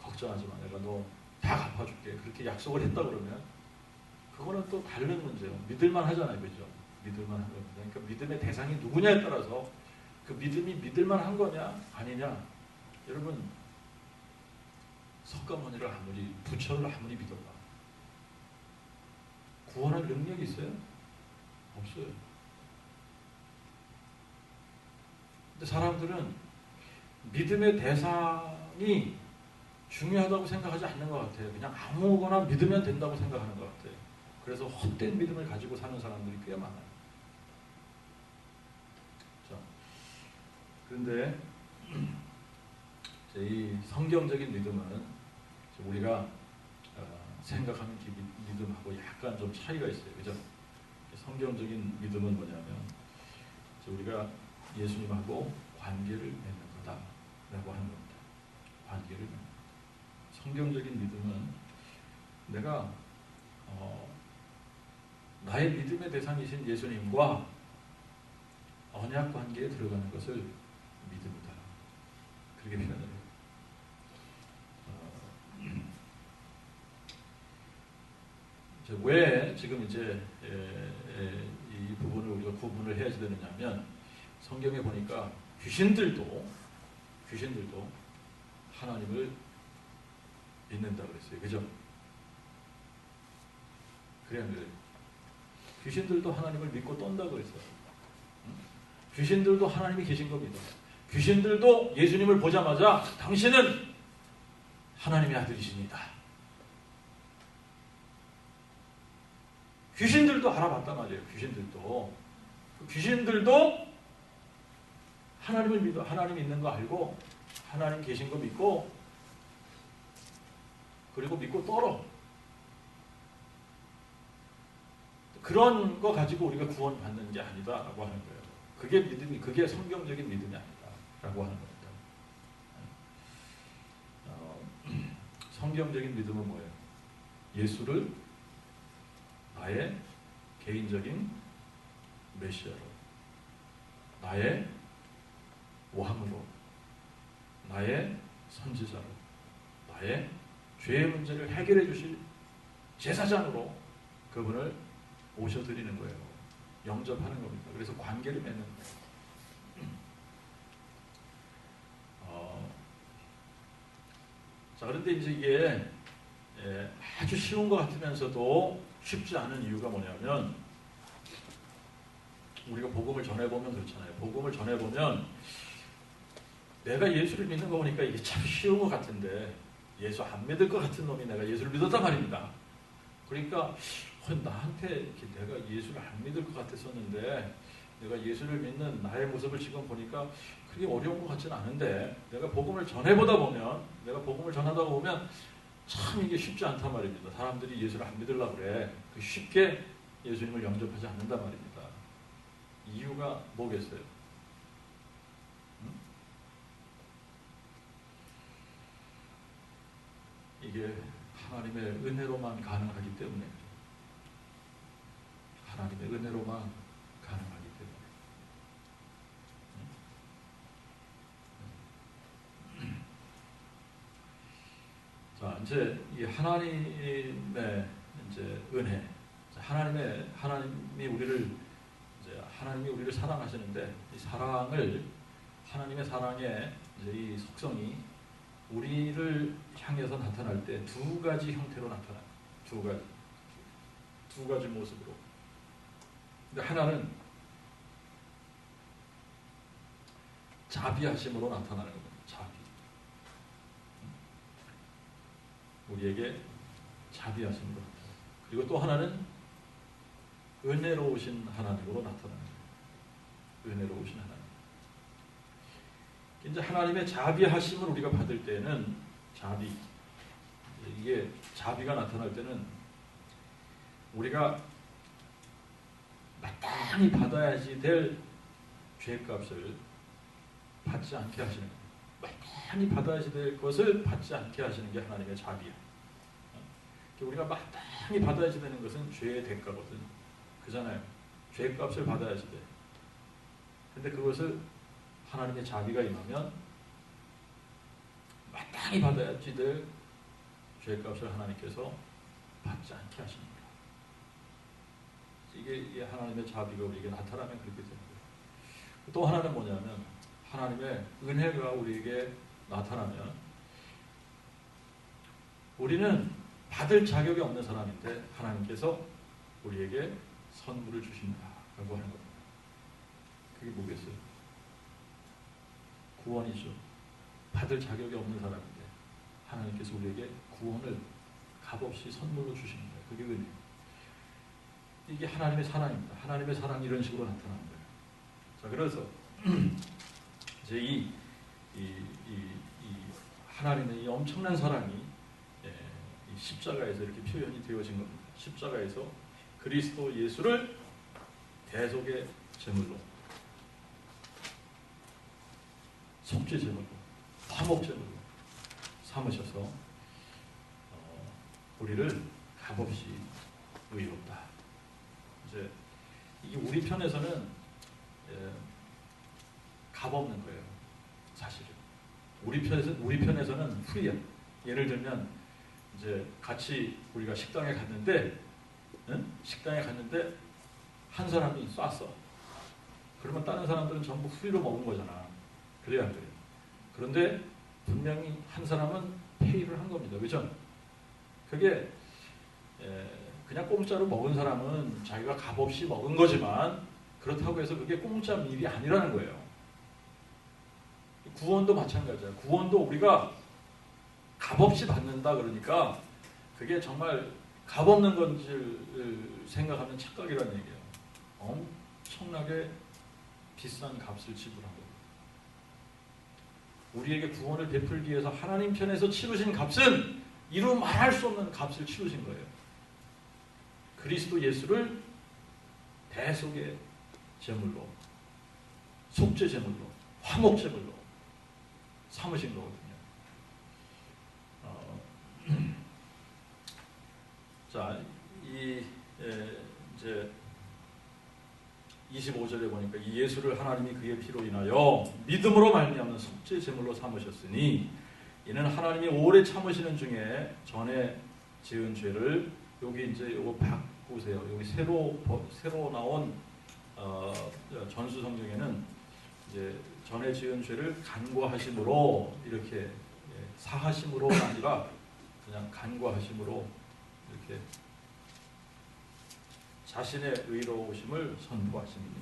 Speaker 1: 걱정하지 마. 내가 너 다 갚아줄게. 그렇게 약속을 했다 그러면 그거는 또 다른 문제예요. 믿을만 하잖아요. 그죠? 믿을만 한 겁니다. 그러니까 믿음의 대상이 누구냐에 따라서 그 믿음이 믿을만 한 거냐 아니냐. 여러분 석가모니를 아무리 부처를 아무리 믿어봐. 구원할 능력이 있어요? 없어요. 근데 사람들은 믿음의 대상이 중요하다고 생각하지 않는 것 같아요. 그냥 아무거나 믿으면 된다고 생각하는 것 같아요. 그래서 헛된 믿음을 가지고 사는 사람들이 꽤 많아요. 자, 그런데 이 성경적인 믿음은 우리가 생각하는 믿음하고 약간 좀 차이가 있어요. 그죠? 성경적인 믿음은 뭐냐면 우리가 예수님하고 관계를 맺는 거다라고 하는 겁니다. 관계를 맺는 거. 성경적인 믿음은 내가 나의 믿음의 대상이신 예수님과 언약 관계에 들어가는 것을 믿음이다. 그렇게 표현을 해요. 왜 지금 이제 이 부분을 우리가 구분을 해야 되느냐면 성경에 보니까 귀신들도 하나님을 믿는다 그랬어요. 그죠? 그래야 돼요. 귀신들도 하나님을 믿고 떤다 그랬어요. 귀신들도 하나님이 계신 겁니다. 귀신들도 예수님을 보자마자 당신은 하나님의 아들이십니다. 귀신들도 알아봤단 말이에요. 귀신들도 하나님을 믿어, 하나님 있는 거 알고 하나님 계신 거 믿고 그리고 믿고 떨어. 그런 거 가지고 우리가 구원받는 게 아니다라고 하는 거예요. 그게 성경적인 믿음이 아니다라고 하는 겁니다. 성경적인 믿음은 뭐예요? 예수를 나의 개인적인 메시아로, 나의 왕으로, 나의 선지자로, 나의 죄의 문제를 해결해 주실 제사장으로 그분을 모셔드리는 거예요. 영접하는 겁니다. 그래서 관계를 맺는 거예요. 자, 그런데 이제 이게 아주 쉬운 것 같으면서도 쉽지 않은 이유가 뭐냐면 우리가 복음을 전해보면 그렇잖아요. 복음을 전해보면 내가 예수를 믿는 거 보니까 이게 참 쉬운 것 같은데 예수 안 믿을 것 같은 놈이 내가 예수를 믿었단 말입니다. 그러니까 나한테 내가 예수를 안 믿을 것 같았었는데 내가 예수를 믿는 나의 모습을 지금 보니까 그게 어려운 것 같지는 않은데 내가 복음을 전해보다 보면 내가 복음을 전하다 보면 참 이게 쉽지 않단 말입니다. 사람들이 예수를 안 믿으려고 그래. 쉽게 예수님을 영접하지 않는단 말입니다. 이유가 뭐겠어요? 이게 하나님의 은혜로만 가능하기 때문에 하나님의 은혜로만 가능하기 때문에 자, 이제 이 하나님의 이제 은혜, 하나님이 우리를 사랑하시는데 이 사랑을 하나님의 사랑의 이제 이 속성이 우리를 향해서 나타날 때 두 가지 형태로 나타나요. 두 가지 모습으로. 근데 하나는 자비하심으로 나타나는 겁니다. 자비. 우리에게 자비하심으로 나타나요. 그리고 또 하나는 은혜로우신 하나님으로 나타나는 거예요. 은혜로우신 하나님. 이제 하나님의 자비하심을 우리가 받을 때는 이게 자비가 나타날 때는 우리가 마땅히 받아야지 될 죄값을 받지 않게 하시는 거예요. 마땅히 받아야지 될 것을 받지 않게 하시는 게 하나님의 자비예요. 우리가 마땅히 받아야지 되는 것은 죄의 대가거든. 그잖아요. 죄값을 받아야지 돼. 근데 그것을 하나님의 자비가 임하면 마땅히 받아야지 될 죄값을 하나님께서 받지 않게 하십니다. 이게 하나님의 자비가 우리에게 나타나면 그렇게 되는 거예요. 또 하나는 뭐냐면 하나님의 은혜가 우리에게 나타나면 우리는 받을 자격이 없는 사람인데 하나님께서 우리에게 선물을 주신다라고 하는 겁니다. 그게 뭐겠어요? 구원이죠. 받을 자격이 없는 사람인데 하나님께서 우리에게 구원을 값없이 선물로 주시는 거예요. 그게 은혜. 이게 하나님의 사랑입니다. 하나님의 사랑이 이런 식으로 나타나는 거예요. 자, 그래서 이제 이 하나님의 이 엄청난 사랑이 이 십자가에서 이렇게 표현이 되어진 겁니다. 십자가에서 그리스도 예수를 대속의 제물로, 속죄 제물로, 화목 제물로 삼으셔서 우리를 값없이 의롭다. 이제 이게 우리 편에서는 값없는 거예요. 사실은 우리 편에서는 프리야. 예를 들면 이제 같이 우리가 식당에 갔는데 한 사람이 쐈어. 그러면 다른 사람들은 전부 프리로 먹은 거잖아. 그래야 안 그래요? 그런데 분명히 한 사람은 페이를 한 겁니다. 그죠? 그게 그냥 공짜로 먹은 사람은 자기가 값없이 먹은 거지만 그렇다고 해서 그게 공짜 일이 아니라는 거예요. 구원도 마찬가지야. 구원도 우리가 값없이 받는다 그러니까 그게 정말 값없는 건지를 생각하면 착각이라는 얘기예요. 엄청나게 비싼 값을 지불한 거예요. 우리에게 구원을 베풀기 위해서 하나님 편에서 치르신 값은 이루 말할 수 없는 값을 치르신 거예요. 그리스도 예수를 대속의 제물로, 속죄 제물로, 화목 제물로 삼으신 거거든요. 자, 이제 25절에 보니까 이 예수를 하나님이 그의 피로 인하여 믿음으로 말미암는 속죄 제물로 삼으셨으니 이는 하나님이 오래 참으시는 중에 전에 지은 죄를 여기 이제 요거 바꾸세요. 여기 새로 나온 전수 성경에는 이제 전에 지은 죄를 간구하심으로 이렇게 사하심으로가 아니라 그냥 간구하심으로 이렇게 자신의 의로우심을 선포하십니다.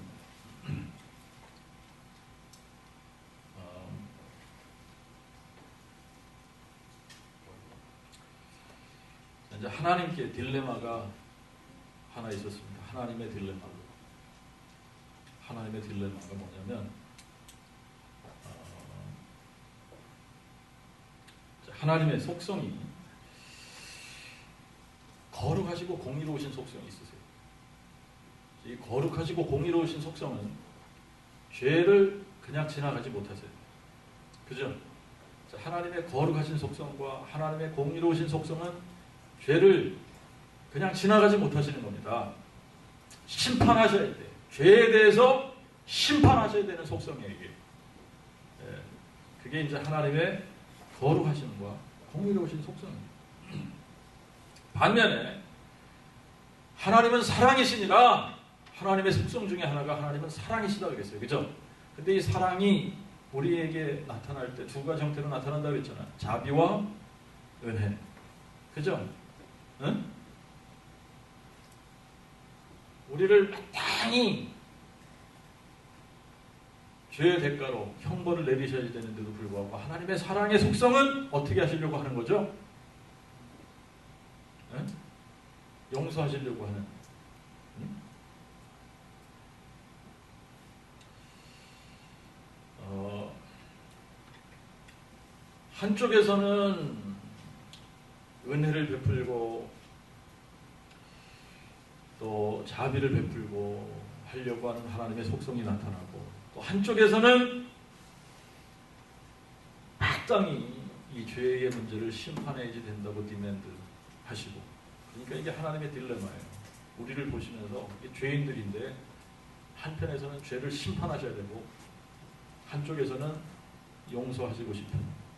Speaker 1: 이제 하나님께 딜레마가 하나 있었습니다. 하나님의 딜레마가 뭐냐면 하나님의 속성이 거룩하시고 공의로우신 속성이 있으세요. 이 거룩하시고 공의로우신 속성은 죄를 그냥 지나가지 못하세요. 그죠? 하나님의 거룩하신 속성과 하나님의 공의로우신 속성은 죄를 그냥 지나가지 못하시는 겁니다. 심판하셔야 돼요. 죄에 대해서 심판하셔야 되는 속성이에요. 이게. 그게 이제 하나님의 거룩하심과 공의로우신 속성입니다. 반면에 하나님은 사랑이시니라. 하나님의 속성 중에 하나가 하나님은 사랑이시다 그랬어요. 그죠? 근데 이 사랑이 우리에게 나타날 때 두 가지 형태로 나타난다고 했잖아요. 자비와 은혜. 그죠? 응? 우리를 마땅히 죄의 대가로 형벌을 내리셔야 되는데도 불구하고 하나님의 사랑의 속성은 어떻게 하시려고 하는 거죠? 응? 용서하시려고 하는. 응? 한쪽에서는 은혜를 베풀고 또 자비를 베풀고 하려고 하는 하나님의 속성이 나타나고 또 한쪽에서는 마땅히 이 죄의 문제를 심판해야지 된다고 디맨드 하시고 그러니까 이게 하나님의 딜레마예요. 우리를 보시면서 죄인들인데 한편에서는 죄를 심판하셔야 되고 한쪽에서는 용서하시고 싶은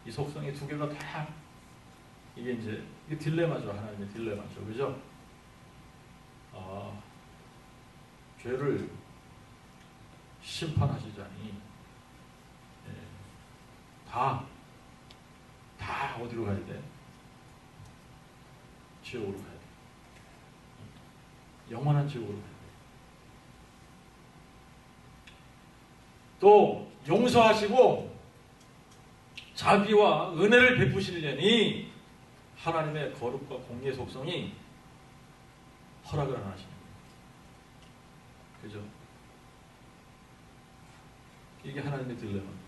Speaker 1: 이 속성이 두 개가 다 이게 이제 이게 딜레마죠. 하나님의 딜레마죠. 그죠? 죄를 심판하시자니 다 어디로 가야 돼? 지옥으로 가야 돼. 영원한 지옥으로 가야 돼. 또 용서하시고 자비와 은혜를 베푸시려니 하나님의 거룩과 공의의 속성이 허락을 안 하시는 거예요. 그죠? 이게 하나님의 딜레마입니다.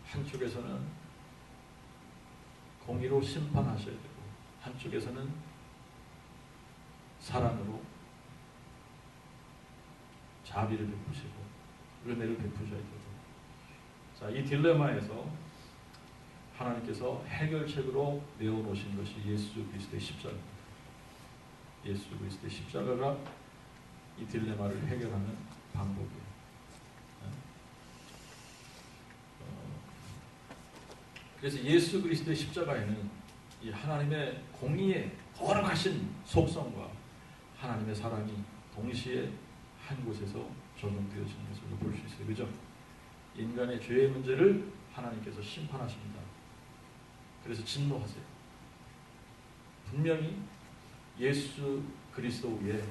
Speaker 1: 한쪽에서는 공의로 심판하셔야 되고 한쪽에서는 사랑으로 자비를 베푸시고 은혜를 베푸셔야 되고, 자, 이 딜레마에서 하나님께서 해결책으로 내어놓으신 것이 예수 그리스도의 십자가입니다. 예수 그리스도의 십자가가 이 딜레마를 해결하는 방법이에요. 그래서 예수 그리스도의 십자가에는 이 하나님의 공의의 거룩하신 속성과 하나님의 사랑이 동시에 한 곳에서 적용되어지는 것을 볼 수 있어요. 그죠? 인간의 죄의 문제를 하나님께서 심판하십니다. 그래서 진노하세요. 분명히 예수 그리스도 위에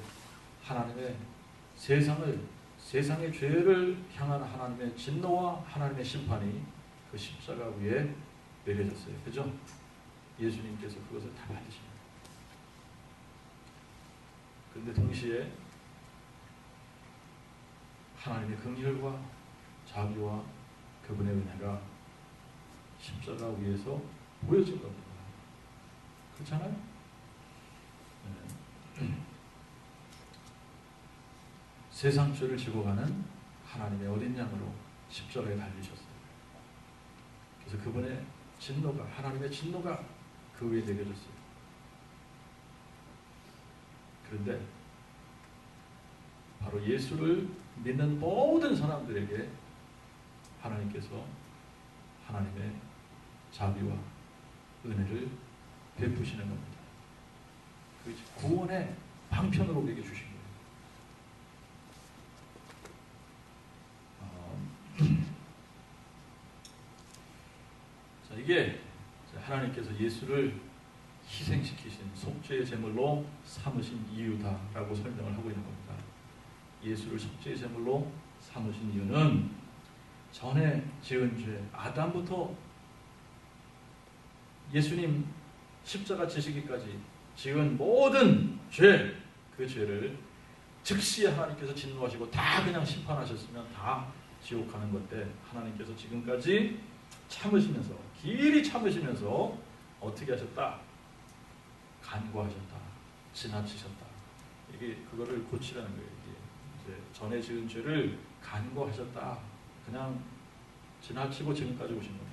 Speaker 1: 하나님의 세상의 죄를 향한 하나님의 진노와 하나님의 심판이 그 십자가 위에 내려졌어요. 그죠? 예수님께서 그것을 다 받으십니다. 그런데 동시에 하나님의 긍휼과 자비와 그분의 은혜가 십자가 위에서 보여진 겁니다. 그렇잖아요? 네. 세상 죄를 지고 가는 하나님의 어린 양으로 십자가에 달리셨어요. 그래서 그분의 진노가, 하나님의 진노가 그 위에 내려졌어요. 그런데 바로 예수를 믿는 모든 사람들에게 하나님께서 하나님의 자비와 은혜를 베푸시는 겁니다. 그 구원의 방편으로 우리에게 주신 거예요. 자, 이게 하나님께서 예수를 희생시키신 속죄의 제물로 삼으신 이유다라고 설명을 하고 있는 겁니다. 예수를 속죄의 제물로 삼으신 이유는 전에 지은 죄, 아담부터 예수님 십자가 지시기까지 지은 모든 죄, 그 죄를 즉시 하나님께서 진노하시고 다 그냥 심판하셨으면 다 지옥 가는 건데, 하나님께서 지금까지 참으시면서, 길이 참으시면서 어떻게 하셨다? 간과하셨다. 지나치셨다. 이게 그거를 고치라는 거예요. 이게 이제 전에 지은 죄를 간과하셨다. 그냥 지나치고 지금까지 오신 겁니다.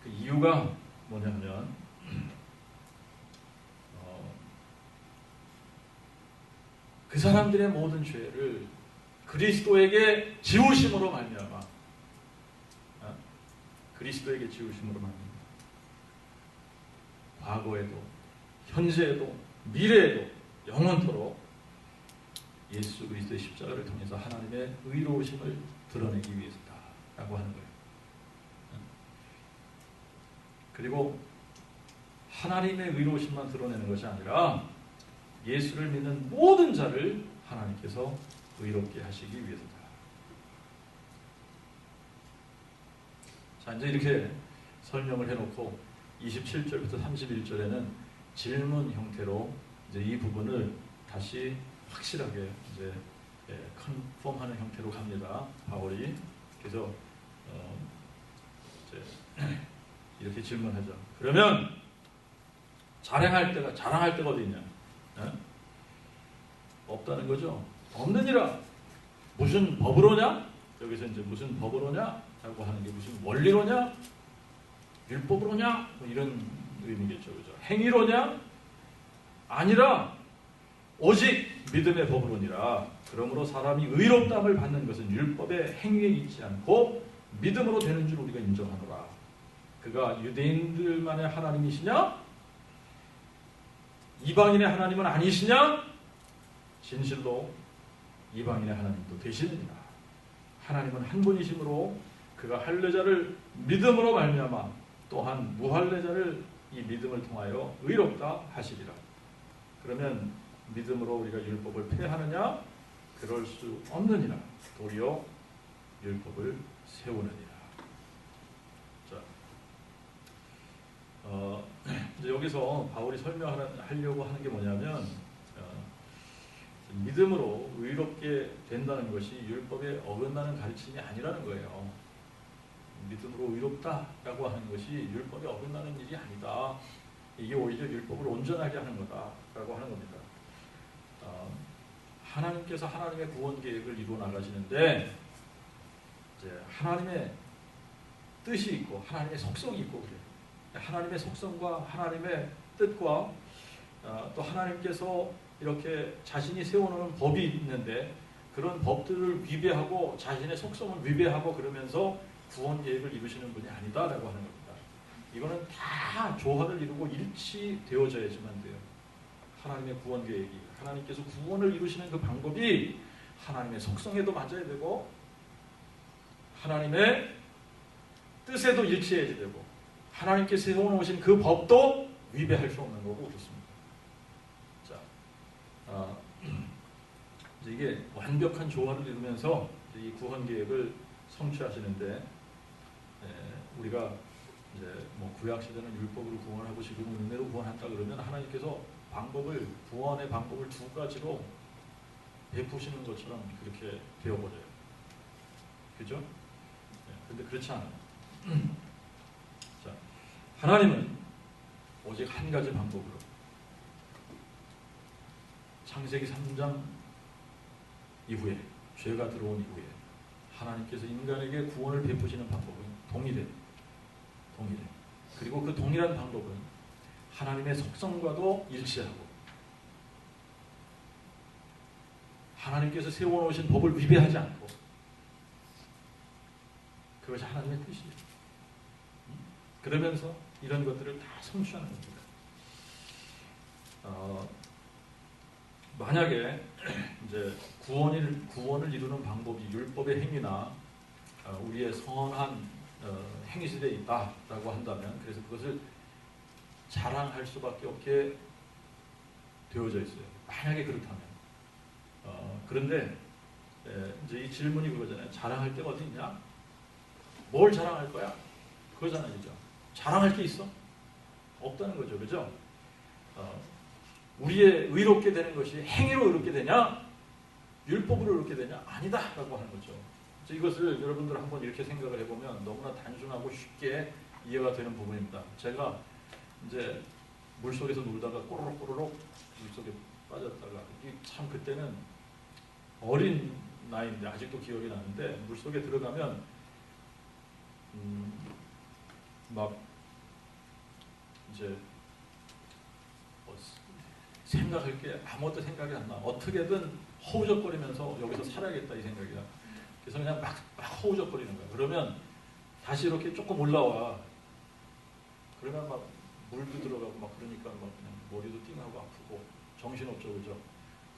Speaker 1: 그 이유가 뭐냐면 그 사람들의 모든 죄를 그리스도에게 지우심으로 말미암아, 그리스도에게 지우심으로 말미암아 과거에도 현재에도 미래에도 영원토록 예수 그리스도의 십자가를 통해서 하나님의 의로우심을 드러내기 위해서다라고 하는 거예요. 그리고 하나님의 의로우심만 드러내는 것이 아니라 예수를 믿는 모든 자를 하나님께서 의롭게 하시기 위해서다. 자, 이제 이렇게 설명을 해놓고 27절부터 31절에는 질문 형태로 이제 이 부분을 다시 확실하게 이제 컨펌하는 형태로 갑니다. 바울이. 그래서 이제 이렇게 질문하죠. 그러면 자랑할 때가 어디 있냐? 없다는 거죠. 없느니라. 무슨 법으로냐? 여기서 이제 무슨 법으로냐? 라고 하는 게 무슨 원리로냐? 율법으로냐? 뭐 이런 의미겠죠. 그죠? 행위로냐? 아니라 오직 믿음의 법으로니라. 그러므로 사람이 의롭다함을 받는 것은 율법의 행위에 있지 않고 믿음으로 되는 줄 우리가 인정하노라. 그가 유대인들만의 하나님이시냐? 이방인의 하나님은 아니시냐? 진실로 이방인의 하나님도 되시느니라. 하나님은 한 분이시므로 그가 할례자를 믿음으로 말미암아 또한 무할례자를 이 믿음을 통하여 의롭다 하시리라. 그러면 믿음으로 우리가 율법을 폐하느냐? 그럴 수 없느니라. 도리어 율법을 세우느니라. 자, 이제 여기서 바울이 설명하려고 하는 게 뭐냐면 믿음으로 의롭게 된다는 것이 율법에 어긋나는 가르침이 아니라는 거예요. 믿음으로 의롭다라고 하는 것이 율법에 어긋나는 일이 아니다. 이게 오히려 율법을 온전하게 하는 거다라고 하는 겁니다. 하나님께서 하나님의 구원 계획을 이루어 나가시는데 이제 하나님의 뜻이 있고 하나님의 속성이 있고 그래요. 하나님의 속성과 하나님의 뜻과 또 하나님께서 이렇게 자신이 세워놓은 법이 있는데 그런 법들을 위배하고 자신의 속성을 위배하고 그러면서 구원 계획을 이루시는 분이 아니다라고 하는 겁니다. 이거는 다 조화를 이루고 일치되어져야지만 돼요. 하나님의 구원 계획이 하나님께서 구원을 이루시는 그 방법이 하나님의 속성에도 맞아야 되고 하나님의 뜻에도 일치해야 되고 하나님께서 세워놓으신 그 법도 위배할 수 없는 거고 그렇습니다. 이제 이게 완벽한 조화를 이루면서 이 구원 계획을 성취하시는데 우리가 이제 뭐 구약 시대는 율법으로 구원하고 지금은 은혜로 구원한다 그러면 하나님께서 구원의 방법을 두 가지로 베푸시는 것처럼 그렇게 되어버려요. 그죠? 근데 그렇지 않아요. 자, 하나님은 오직 한 가지 방법으로 창세기 3장 이후에 죄가 들어온 이후에 하나님께서 인간에게 구원을 베푸시는 방법은 동일해. 그리고 그 동일한 방법은 하나님의 속성과도 일치하고 하나님께서 세워놓으신 법을 위배하지 않고 그것이 하나님의 뜻이에요. 그러면서 이런 것들을 다 성취하는 겁니다. 만약에 이제 구원을 이루는 방법이 율법의 행위나 우리의 선한 행실에 있다라고 한다면 그래서 그것을 자랑할 수밖에 없게 되어져 있어요. 만약에 그렇다면 그런데 이제 이 질문이 그거잖아요. 자랑할 데가 어디 있냐? 뭘 자랑할 거야? 그거잖아요, 그죠? 자랑할 게 있어? 없다는 거죠, 그죠? 우리의 의롭게 되는 것이 행위로 의롭게 되냐? 율법으로 의롭게 되냐? 아니다라고 하는 거죠. 이것을 여러분들 한번 이렇게 생각을 해보면 너무나 단순하고 쉽게 이해가 되는 부분입니다. 제가 이제 물속에서 놀다가 꼬르륵 물속에 빠졌다가 참 그때는 어린 나이인데 아직도 기억이 나는데 물속에 들어가면 막 이제 생각할 게 아무것도 생각이 안 나. 어떻게든 허우적거리면서 여기서 살아야겠다 이 생각이야. 그래서 그냥 막 허우적거리는 거야. 그러면 다시 이렇게 조금 올라와. 그러면 막 물도 들어가고 막 그러니까 막 그냥 머리도 띵하고 아프고 정신없죠, 그죠?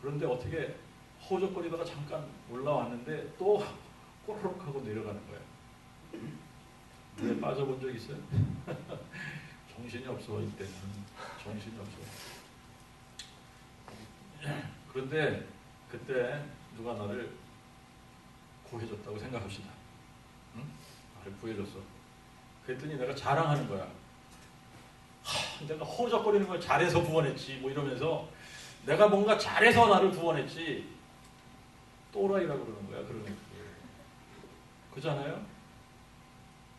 Speaker 1: 그런데 어떻게 허우적거리다가 잠깐 올라왔는데 또 꼬르륵 하고 내려가는 거야. 물에 빠져본 적 있어요? 정신이 없어 이때는. 정신이 없어. 그런데 그때 누가 나를 구해줬다고 생각합시다. 응? 나를 구해줬어. 그랬더니 내가 자랑하는 거야. 내가 허우적거리는 걸 잘해서 구원했지 뭐 이러면서 내가 뭔가 잘해서 나를 구원했지 또라이라고 그러는 거야. 그러니까 그잖아요.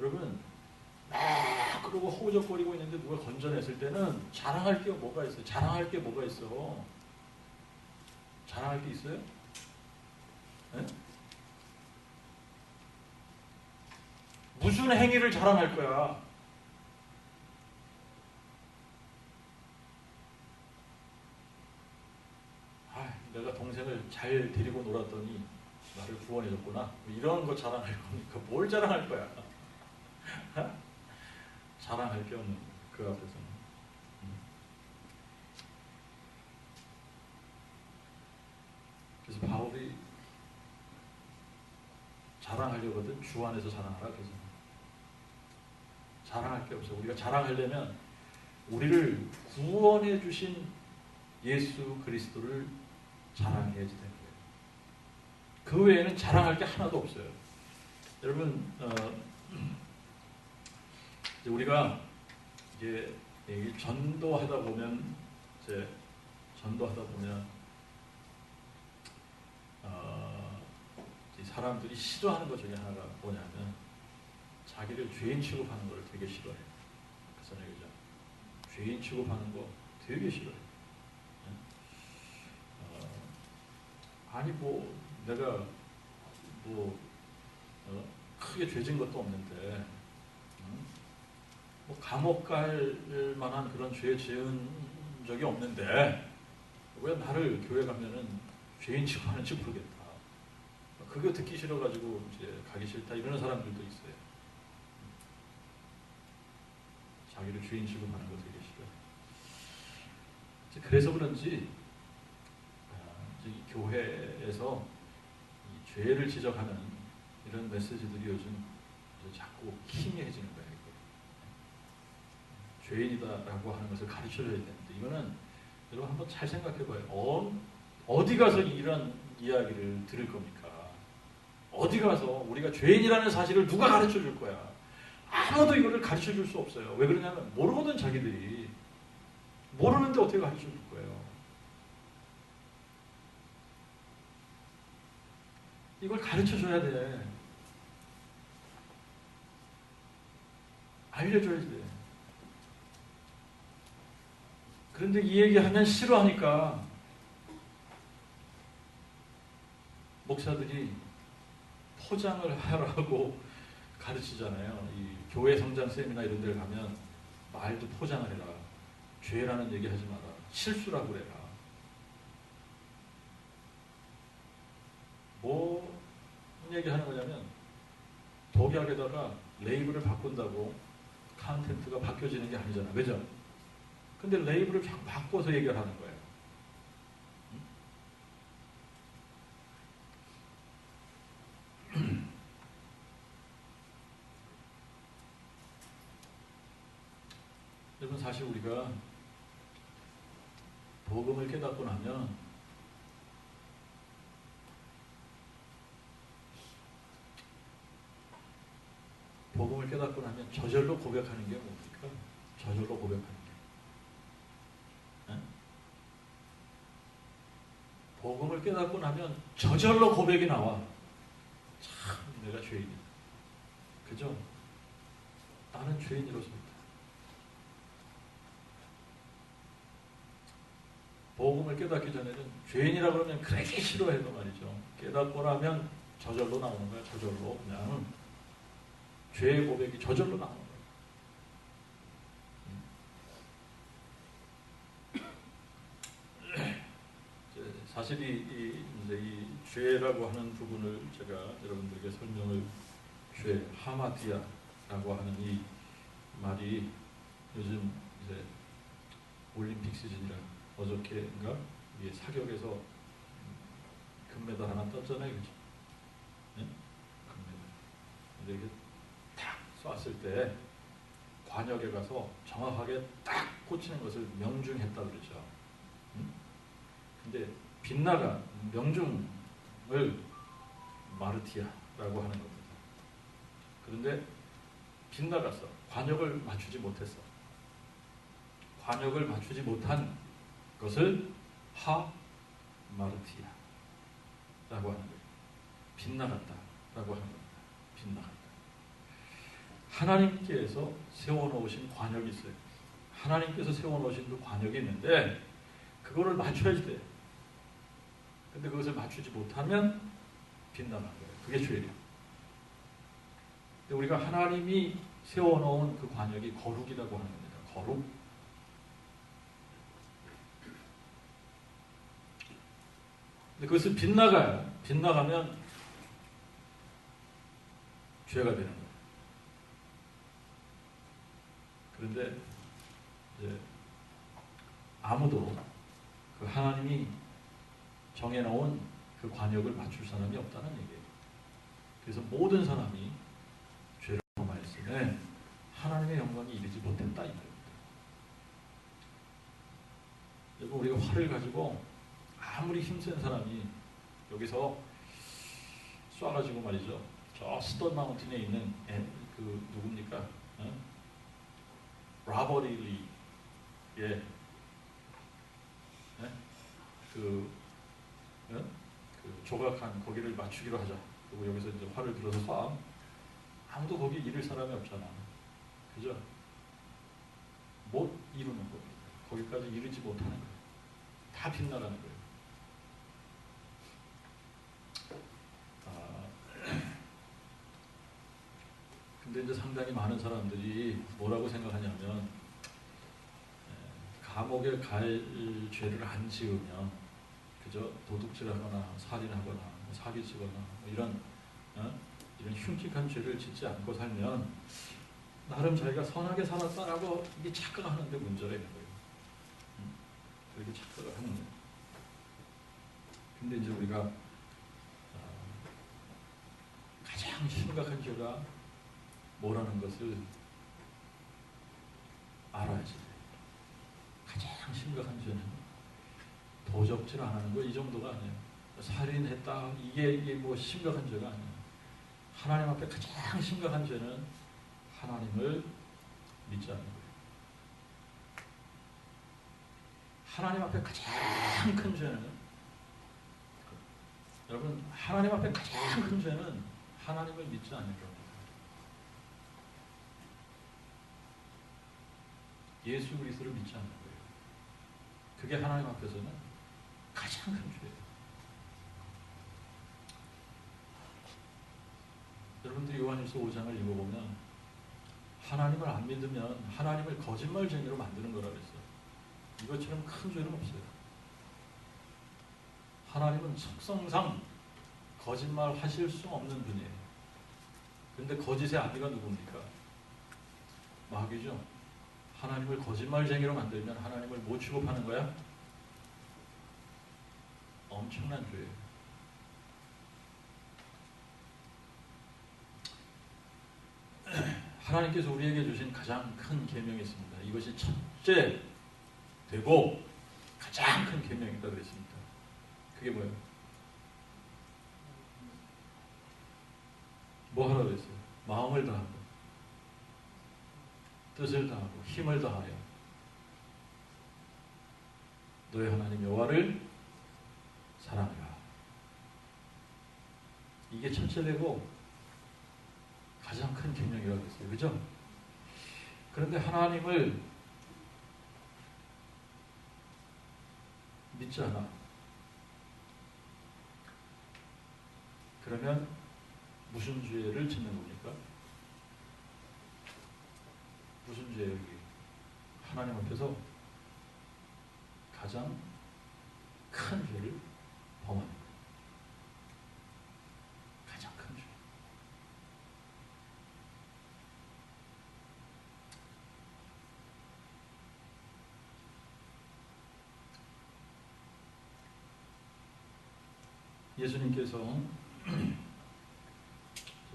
Speaker 1: 여러분 막 그러고 허우적거리고 있는데 누가 건져냈을 때는 자랑할 게 뭐가 있어요? 자랑할 게 뭐가 있어? 자랑할 게 있어요? 네? 무슨 행위를 자랑할 거야? 내가 동생을 잘 데리고 놀았더니 나를 구원해줬구나. 뭐 이런 거 자랑할 거니까 뭘 자랑할 거야? 자랑할 게 없는 그 앞에서는. 그래서 바울이 자랑하려거든 주 안에서 자랑하라. 그래서 자랑할 게 없어. 우리가 자랑하려면 우리를 구원해 주신 예수 그리스도를 자랑해야지 되는 거예요. 그 외에는 자랑할 게 하나도 없어요. 여러분, 이제 우리가 이게 전도하다 보면 사람들이 싫어하는 것 중에 하나가 뭐냐면 자기를 죄인 취급하는 걸 되게 싫어해요. 그렇잖아요, 그죠? 죄인 취급하는 거 되게 싫어해요. 아니 뭐 내가 뭐 크게 죄진 것도 없는데 뭐 감옥 갈 만한 그런 죄 지은 적이 없는데 왜 나를 교회 가면은 죄인 취급하는지 모르겠다. 그거 듣기 싫어가지고 이제 가기 싫다 이러는 사람들도 있어요. 자기를 죄인 취급하는 거 되게 싫어. 그래서 그런지 이 교회에서 이 죄를 지적하는 이런 메시지들이 요즘 자꾸 희미해지는 거예요. 죄인이다라고 하는 것을 가르쳐줘야 되는데 이거는 여러분 한번 잘 생각해봐요. 어디 가서 이런 이야기를 들을 겁니까? 어디 가서 우리가 죄인이라는 사실을 누가 가르쳐 줄 거야? 아무도 이거를 가르쳐 줄 수 없어요. 왜 그러냐면 모르거든 자기들이. 모르는데 어떻게 가르쳐 줄 거예요? 이걸 가르쳐 줘야 돼. 알려줘야지 돼. 그런데 이 얘기하면 싫어하니까 목사들이 포장을 하라고 가르치잖아요. 이 교회 성장 세미나 이런 데를 가면 말도 포장을 해라. 죄라는 얘기 하지 마라. 실수라고 그래라. 뭔 얘기 하는 거냐면 독약에다가 레이블을 바꾼다고 컨텐츠가 바뀌어지는 게 아니잖아. 그죠? 근데 레이블을 자꾸 바꿔서 얘기를 하는 거예요. 여러분 사실 우리가 복음을 깨닫고 나면 저절로 고백하는 게 뭡니까? 저절로 고백하는 게. 복음을 깨닫고 나면 저절로 고백이 나와. 참 내가 죄인이다. 그죠? 나는 죄인으로서입니다. 복음을 깨닫기 전에는 죄인이라고 그러면 그렇게 싫어해도 말이죠. 깨닫고 나면 저절로 나오는 거야. 저절로 그냥 죄의 고백이 저절로 나오는 거야. 사실 이 죄라고 하는 부분을 제가 여러분들에게 설명을 죄 하마디아라고 하는 이 말이 요즘 이제 올림픽 시즌이라 어저께인가 이게 사격에서 금메달 하나 떴잖아요, 그죠? 네? 금메달. 근데 이게 탁 쐈을 때 관역에 가서 정확하게 딱 꽂히는 것을 명중했다 그러죠. 근데 빗나간 명중을 마르티아라고 하는 겁니다. 그런데 빗나갔어. 관역을 맞추지 못했어. 관역을 맞추지 못한 것을 하마르티아라고 하는 거예요. 빗나갔다라고 하는 겁니다. 빗나갔다. 하나님께서 세워놓으신 관역이 있어요. 하나님께서 세워놓으신 그 관역이 있는데 그거를 맞춰야지 돼. 근데 그것을 맞추지 못하면 빗나간 거예요. 그게 죄예요. 근데 우리가 하나님이 세워놓은 그 관역이 거룩이라고 하는 겁니다. 거룩. 근데 그것을 빗나가요. 빗나가면 죄가 되는 거예요. 그런데 이제 아무도 그 하나님이 정해놓은 그 관역을 맞출 사람이 없다는 얘기예요. 그래서 모든 사람이 죄를 범하였음에 하나님의 영광이 이르지 못했다 이 말입니다. 여러분 우리가 활을 가지고 아무리 힘센 사람이 여기서 쏴가지고 말이죠. 저 스톤 마운틴에 있는 그 누굽니까? 라버리 예, 그, 그 조각한 거기를 맞추기로 하자. 그리고 여기서 이제 활을 들어서 쏴. 아무도 거기 이를 사람이 없잖아. 그죠? 못 이루는 겁니다. 거기까지 이르지 못하는 거예요. 다 빗나가는 거예요. 근데 이제 상당히 많은 사람들이 뭐라고 생각하냐면 감옥에 갈 죄를 안 지으면 그저 도둑질하거나 살인하거나 사기치거나 이런 이런 흉측한 죄를 짓지 않고 살면 나름 자기가 선하게 살았다라고 이게 착각하는데 문제가 있는 거예요. 그렇게 착각을 하는 거예요. 근데 이제 우리가 가장 심각한 죄가 뭐라는 것을 알아야지. 가장 심각한 죄는 도적질 안 하는 거 이 정도가 아니에요. 살인했다 이게 뭐 심각한 죄가 아니에요. 하나님 앞에 가장 심각한 죄는 하나님을 믿지 않는 거예요. 하나님 앞에 가장 큰 죄는 여러분 하나님 앞에 가장 큰 죄는 하나님을 믿지 않는 겁니다. 예수 그리스도를 믿지 않는 거예요. 그게 하나님 앞에서는 가장 큰 죄예요. 여러분들이 요한일서 5장을 읽어보면 하나님을 안 믿으면 하나님을 거짓말쟁이로 만드는 거라 그랬어요. 이것처럼 큰 죄는 없어요. 하나님은 속성상 거짓말 하실 수 없는 분이에요. 근데 거짓의 아비가 누굽니까? 마귀죠. 하나님을 거짓말쟁이로 만들면 하나님을 못 취급하는 거야? 엄청난 죄예요. 하나님께서 우리에게 주신 가장 큰 계명이 있습니다. 이것이 첫째 되고 가장 큰 계명이다 그랬습니다. 그게 뭐예요? 뭐 하라고 그랬어요? 마음을 다하고 뜻을 다하고 힘을 다하여 너의 하나님 여호와를 사랑하라. 이게 첫째 되고 가장 큰 계명이라고 했어요. 그죠? 그런데 하나님을 믿지 않아. 그러면 무슨 죄를 짓는 겁니까? 무슨 죄예요? 하나님 앞에서 가장 큰 죄를 범하는 거예요. 가장 큰 죄. 예수님께서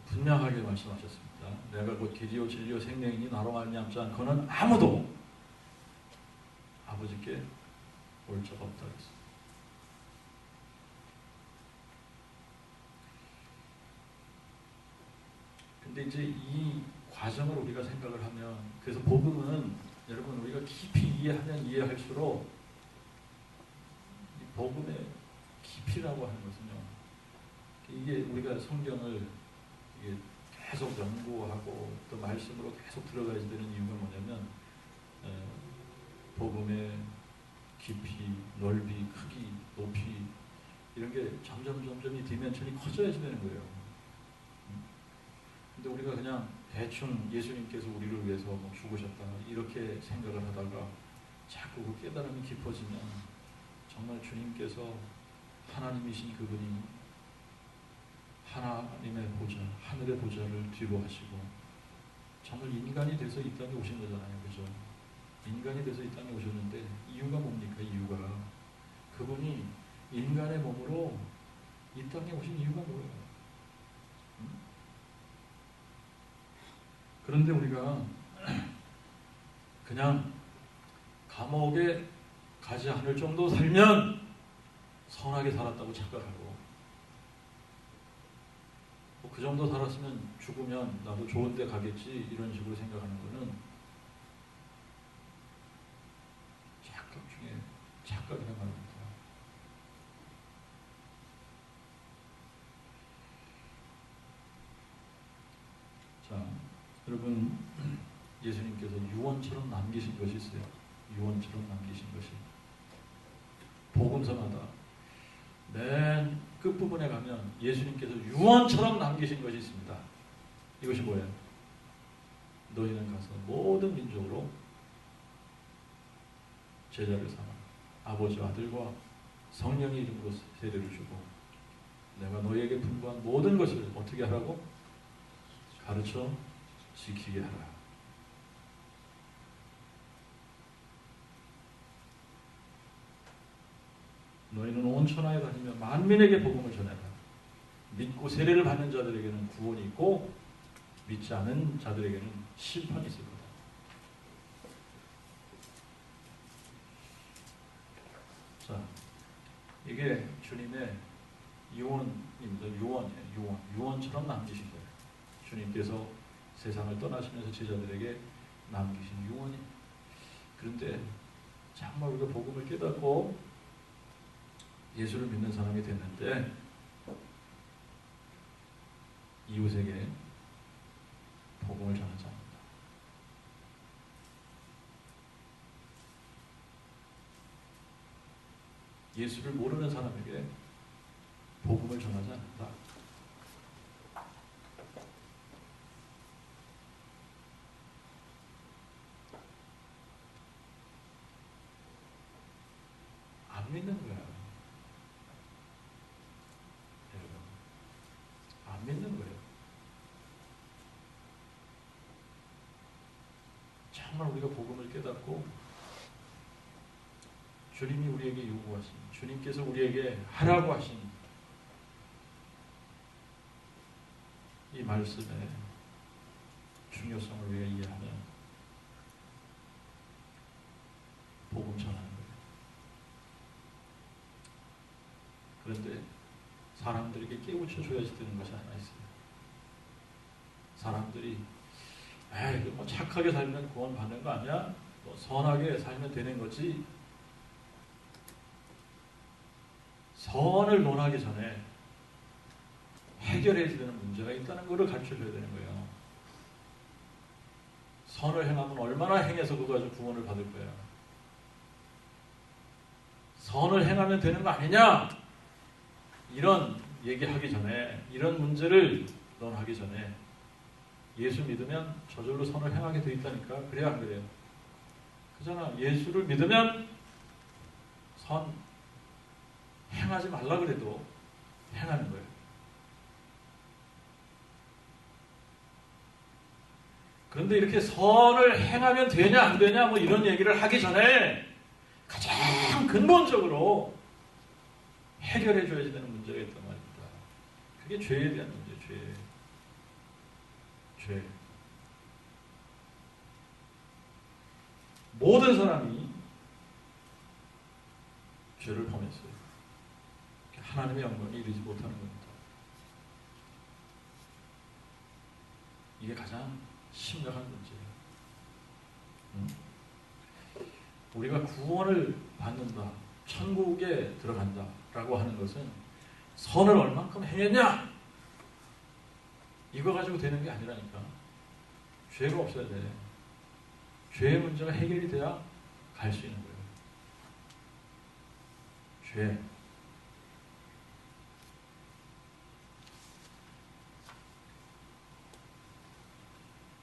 Speaker 1: 분명하게 말씀하셨습니다. 내가 곧 길이요 진리요 생명이니 나로 말미암지 않고는 아무도 아버지께 올 자가 없다 그랬습니다. 근데 이제 이 과정을 우리가 생각을 하면 그래서 복음은 여러분 우리가 깊이 이해하면 이해할수록 이 복음의 깊이라고 하는 것은요. 이게 우리가 성경을 이게 계속 연구하고 또 말씀으로 계속 들어가야 되는 이유가 뭐냐면 복음의 깊이, 넓이, 크기, 높이 이런 게 점점 이 디멘션이 커져야지 되는 거예요. 근데 우리가 그냥 대충 예수님께서 우리를 위해서 뭐 죽으셨다 이렇게 생각을 하다가 자꾸 그 깨달음이 깊어지면 정말 주님께서 하나님이신 그분이 하나님의 보좌, 하늘의 보좌를 뒤로 하시고 정말 인간이 돼서 이 땅에 오신 거잖아요. 그죠? 인간이 돼서 이 땅에 오셨는데 이유가 뭡니까? 이유가 그분이 인간의 몸으로 이 땅에 오신 이유가 뭐예요? 그런데 우리가 그냥 감옥에 가지 않을 정도 살면 선하게 살았다고 착각하고, 뭐 그 정도 살았으면 죽으면 나도 좋은 데 가겠지 이런 식으로 생각하는 거는 착각 중에 착각이라는 말입니다. 자, 여러분, 예수님께서 유언처럼 남기신 것이 있어요. 유언처럼 남기신 것이. 복음서마다 맨 끝부분에 가면 예수님께서 유언처럼 남기신 것이 있습니다. 이것이 뭐예요? 너희는 가서 모든 민족으로 제자를 삼아 아버지와 아들과 성령의 이름으로 세례를 주고 내가 너희에게 분부한 모든 것을 어떻게 하라고? 가르쳐 지키게 하라. 너희는 온 천하에 다니며 만민에게 복음을 전해라. 믿고 세례를 받는 자들에게는 구원이 있고 믿지 않은 자들에게는 심판이 있을 거다. 자, 이게 주님의 유언입니다. 유언이에요. 유언처럼 남기신 거예요. 주님께서 세상을 떠나시면서 제자들에게 남기신 유언이. 그런데 정말 우리가 복음을 깨닫고 예수를 믿는 사람이 됐는데 이웃에게 복음을 전하지 않는다. 예수를 모르는 사람에게 복음을 전하지 않는다. 안 믿는 거야. 안 믿는 거예요. 정말 우리가 복음을 깨닫고 주님이 우리에게 요구하신, 주님께서 우리에게 하라고 하신 이 말씀의 중요성을 우리가 이해하면 복음 전하는 거예요. 그런데 사람들에게 깨우쳐 줘야지 되는 것이 하나 있어요. 사람들이 에이, 뭐 착하게 살면 구원 받는 거 아니야? 뭐 선하게 살면 되는 거지. 선을 논하기 전에 해결해야 되는 문제가 있다는 것을 가르쳐줘야 되는 거예요. 선을 행하면 얼마나 행해서 그거 가지고 구원을 받을 거야. 선을 행하면 되는 거 아니냐? 이런 얘기하기 전에, 이런 문제를 논하기 전에 예수 믿으면 저절로 선을 행하게 돼 있다니까. 그래야 안 그래요? 그잖아. 예수를 믿으면 선 행하지 말라 그래도 행하는 거예요. 그런데 이렇게 선을 행하면 되냐 안 되냐 뭐 이런 얘기를 하기 전에 가장 근본적으로 해결해 줘야지 되는 문제가 있단 말입니다. 그게 죄에 대한 문제예요. 죄. 모든 사람이 죄를 범했어요. 하나님의 영광에 이르지 못하는 겁니다. 이게 가장 심각한 문제예요. 우리가 구원을 받는다, 천국에 들어간다 라고 하는 것은 선을 얼만큼 행했냐 이거 가지고 되는 게 아니라니까. 죄가 없어야 돼. 죄의 문제가 해결이 돼야 갈 수 있는 거예요. 죄.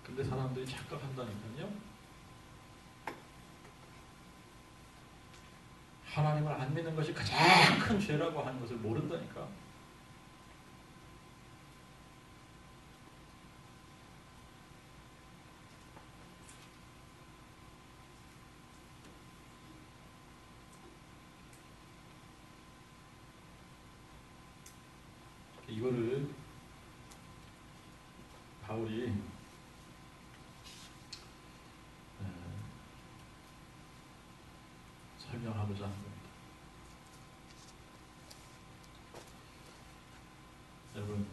Speaker 1: 근데 사람들이 착각한다니까요. 하나님을 안 믿는 것이 가장 큰 죄라고 하는 것을 모른다니까. 이거를 바울이 설명을 증명하고자 하는 겁니다. 여러분,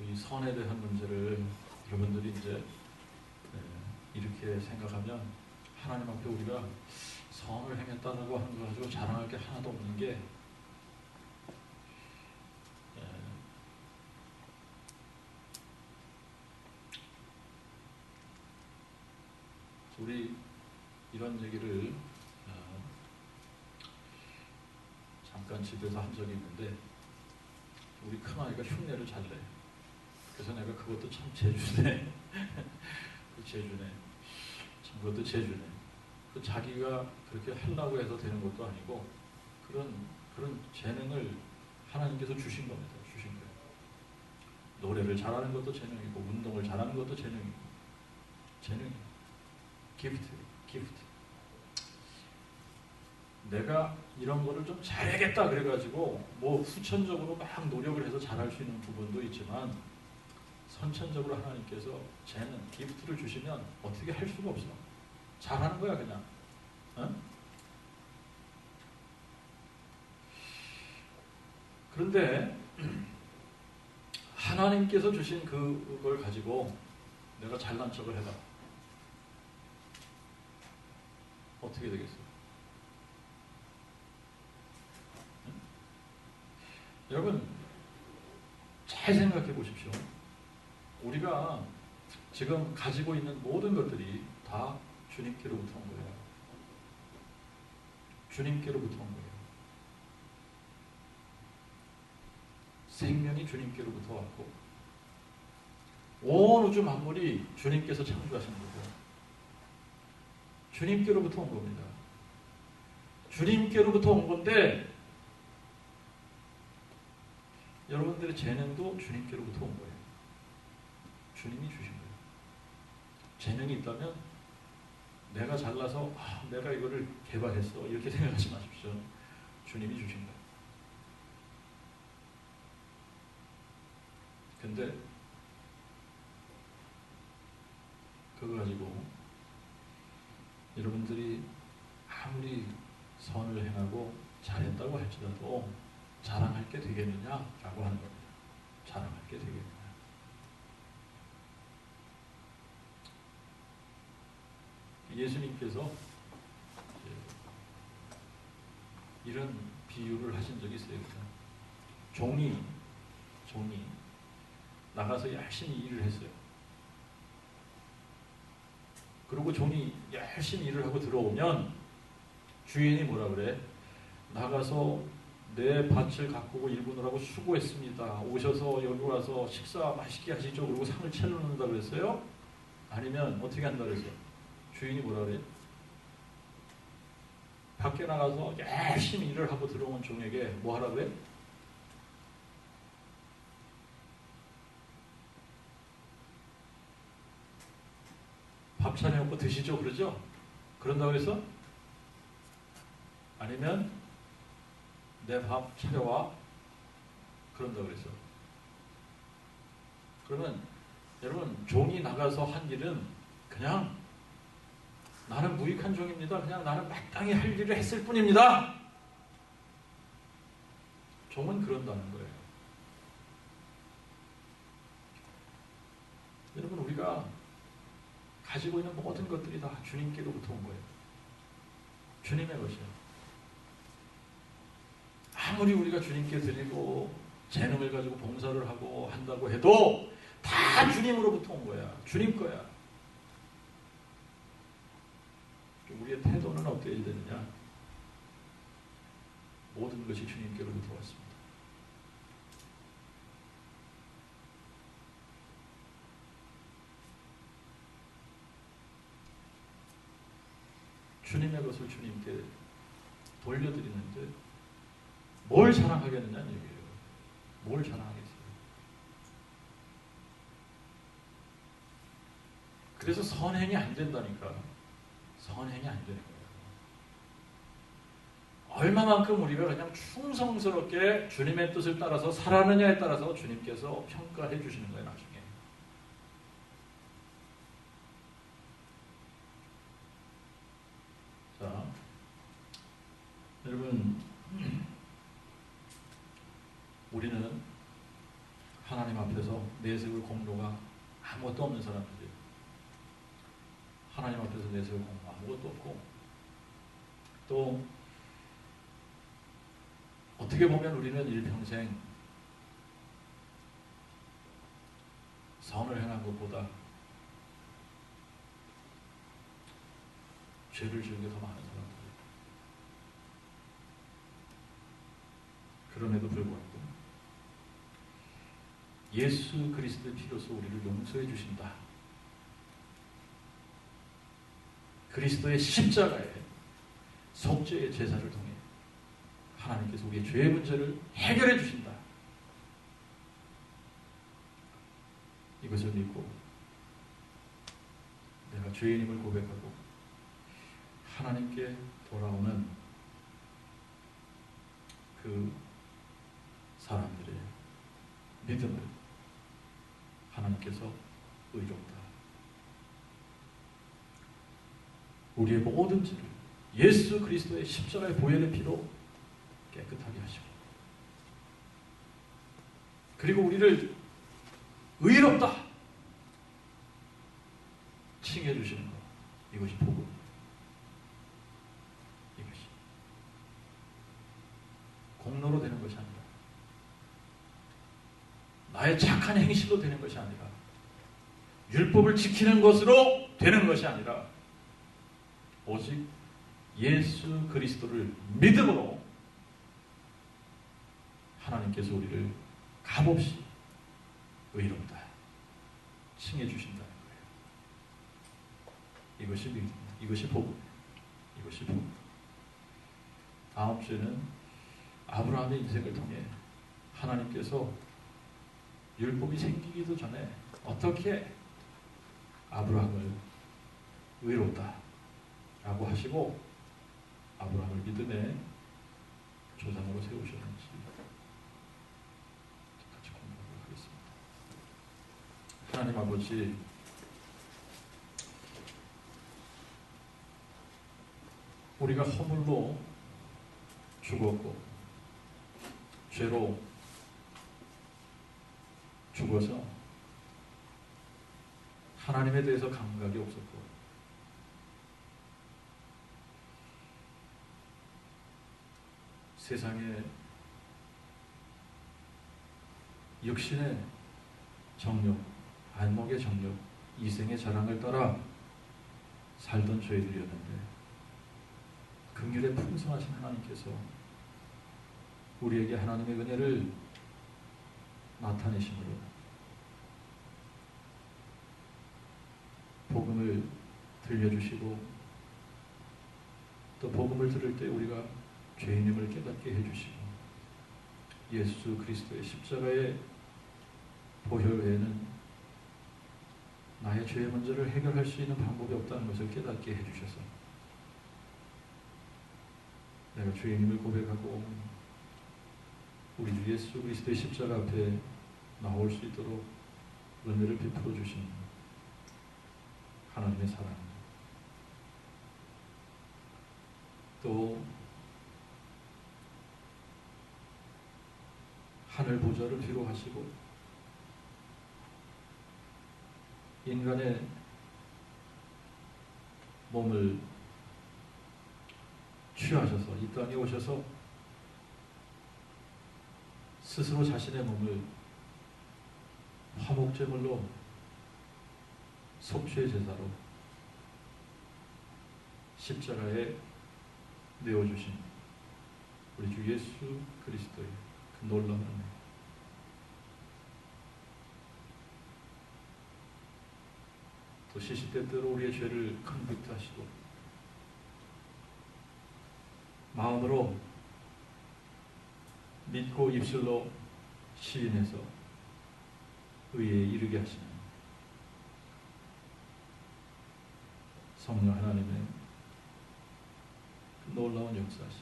Speaker 1: 이 선에 대한 문제를 여러분들이 이제 이렇게 생각하면 하나님 앞에 우리가 선을 행했다고 하는 거 가지고 자랑할 게 하나도 없는 게 우리 이런 얘기를 잠깐 집에서 한 적이 있는데 우리 큰아이가 흉내를 잘 내. 그래서 내가 그것도 참 재주네. 그 재주네. 참 그것도 재주네. 그 자기가 그렇게 하려고 해서 되는 것도 아니고 그런 재능을 하나님께서 주신 겁니다. 주신 거예요. 노래를 잘하는 것도 재능이고 운동을 잘하는 것도 재능이고 재능이에요. 기프트. 내가 이런 거를 좀 잘하겠다 그래가지고 뭐 후천적으로 막 노력을 해서 잘할 수 있는 부분도 있지만 선천적으로 하나님께서 재능, 기프트를 주시면 어떻게 할 수가 없어. 잘하는 거야 그냥. 어? 그런데 하나님께서 주신 그걸 가지고 내가 잘난 척을 해봐. 어떻게 되겠어요? 응? 여러분 잘 생각해 보십시오. 우리가 지금 가지고 있는 모든 것들이 다 주님께로부터 온 거예요. 주님께로부터 온 거예요. 생명이 주님께로부터 왔고 온 우주 만물이 주님께서 창조하신 거고요. 주님께로부터 온 겁니다. 주님께로부터 온 건데 여러분들의 재능도 주님께로부터 온 거예요. 주님이 주신 거예요. 재능이 있다면 내가 잘나서 내가 이거를 개발했어 이렇게 생각하지 마십시오. 주님이 주신 거예요. 근데 그거 가지고 여러분들이 아무리 선을 행하고 잘했다고 할지라도 자랑할 게 되겠느냐라고 하는 겁니다. 자랑할 게 되겠느냐. 예수님께서 이런 비유를 하신 적이 있어요. 종이 나가서 열심히 일을 했어요. 그리고 종이 열심히 일을 하고 들어오면 주인이 뭐라 그래? 나가서 내 밭을 가꾸고 일구느라고 수고했습니다. 오셔서 여기 와서 식사 맛있게 하시죠. 그리고 상을 차려놓는다 그랬어요? 아니면 어떻게 한다 그랬어요? 주인이 뭐라 그래? 밖에 나가서 열심히 일을 하고 들어온 종에게 뭐 하라 그래? 밥 차려놓고 드시죠 그러죠? 그런다고 해서? 아니면 내 밥 차려와 그런다고 그랬어. 그러면 여러분 종이 나가서 한 일은 그냥 나는 무익한 종입니다. 그냥 나는 마땅히 할 일을 했을 뿐입니다. 종은 그런다는 거예요. 여러분 우리가 가지고 있는 모든 것들이 다 주님께로부터 온 거예요. 주님의 것이에요. 아무리 우리가 주님께 드리고 재능을 가지고 봉사를 하고 한다고 해도 다 주님으로부터 온 거야. 주님 거야. 우리의 태도는 어떻게 되느냐? 모든 것이 주님께로부터 왔습니다. 주님의 것을 주님께 돌려드리는데 뭘 자랑하겠느냐는 얘기예요. 뭘 자랑하겠어요? 그래서 선행이 안 된다니까. 선행이 안 되는 거예요. 얼마만큼 우리가 그냥 충성스럽게 주님의 뜻을 따라서 살아느냐에 따라서 주님께서 평가해 주시는 거예요. 나중에. 여러분, 우리는 하나님 앞에서 내세울 공로가 아무것도 없는 사람들이에요. 하나님 앞에서 내세울 공로 아무것도 없고, 또 어떻게 보면 우리는 일평생 선을 행한 것보다 죄를 지은 게 더 많은 사람들이에요. 그럼에도 불구하고 예수 그리스도의 피로써 우리를 용서해 주신다. 그리스도의 십자가의 속죄의 제사를 통해 하나님께서 우리의 죄의 문제를 해결해 주신다. 이것을 믿고 내가 죄인임을 고백하고 하나님께 돌아오는 그 사람들의 믿음을 하나님께서 의롭다. 우리의 모든 죄를 예수 그리스도의 십자가의 보혈의 피로 깨끗하게 하시고, 그리고 우리를 의롭다 칭해 주시는 것, 이것이 복음. 이것이 공로로 되는 것이 아니라, 나의 착한 행실로 되는 것이 아니라, 율법을 지키는 것으로 되는 것이 아니라, 오직 예수 그리스도를 믿음으로 하나님께서 우리를 값없이 의롭다 칭해 주신다는 거예요. 이것이 믿음입니다. 이것이 복음. 이것이 복음. 다음 주에는 아브라함의 인생을 통해 하나님께서 율법이 생기기도 전에 어떻게 아브라함을 의롭다 라고 하시고 아브라함을 믿음의 조상으로 세우셨는지 같이 공부하도록 하겠습니다. 하나님 아버지, 우리가 허물로 죽었고 죄로 죽어서 하나님에 대해서 감각이 없었고, 세상에 육신의 정욕, 안목의 정욕, 이생의 자랑을 따라 살던 죄들이었는데, 긍휼의 풍성하신 하나님께서 우리에게 하나님의 은혜를 나타내심으로 복음을 들려주시고, 또 복음을 들을 때 우리가 죄인임을 깨닫게 해주시고, 예수 그리스도의 십자가의 보혈 외에는 나의 죄의 문제를 해결할 수 있는 방법이 없다는 것을 깨닫게 해주셔서 내가 죄인임을 고백하고 우리 주 예수 그리스도의 십자가 앞에 나올 수 있도록 은혜를 베풀어 주신 하나님의 사랑, 또 하늘 보좌를 뒤로 하시고 인간의 몸을 취하셔서 이 땅에 오셔서 스스로 자신의 몸을 화목제물로 속죄 제사로 십자가에 내어주신 우리 주 예수 그리스도의 그 놀라운 은혜, 또 시시때때로 우리의 죄를 컨빅트하시고 마음으로 믿고 입술로 시인해서 의에 이르게 하시는 성령 하나님의 그 놀라운 역사하심,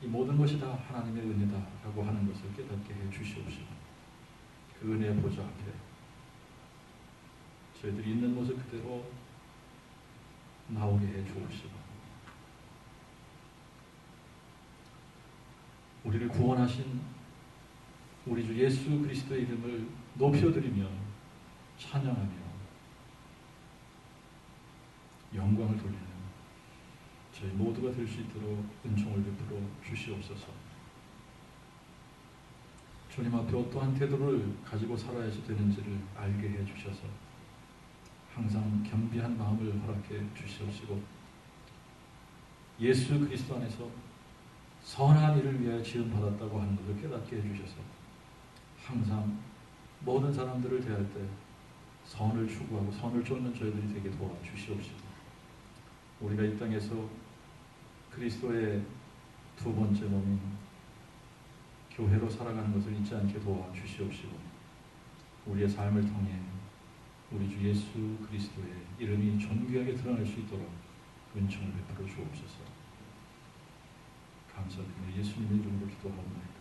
Speaker 1: 이 모든 것이 다 하나님의 은혜다라고 하는 것을 깨닫게 해 주시옵시고, 그 은혜의 보좌 앞에 저희들이 있는 모습 그대로 나오게 해 주옵시고, 우리를 구원하신 우리 주 예수 그리스도의 이름을 높여드리며 찬양하며 영광을 돌리는 저희 모두가 될 수 있도록 은총을 베풀어 주시옵소서. 주님 앞에 어떠한 태도를 가지고 살아야지 되는지를 알게 해 주셔서 항상 겸비한 마음을 허락해 주시옵시고, 예수 그리스도 안에서 선한 일을 위하여 지음받았다고 하는 것을 깨닫게 해주셔서 항상 모든 사람들을 대할 때 선을 추구하고 선을 쫓는 저희들이 되게 도와주시옵시고, 우리가 이 땅에서 그리스도의 두 번째 몸인 교회로 살아가는 것을 잊지 않게 도와주시옵시고, 우리의 삶을 통해 우리 주 예수 그리스도의 이름이 존귀하게 드러날 수 있도록 은총을 베풀어 주옵소서. 감사드리며 예수님의 이름으로 기도하옵나이다.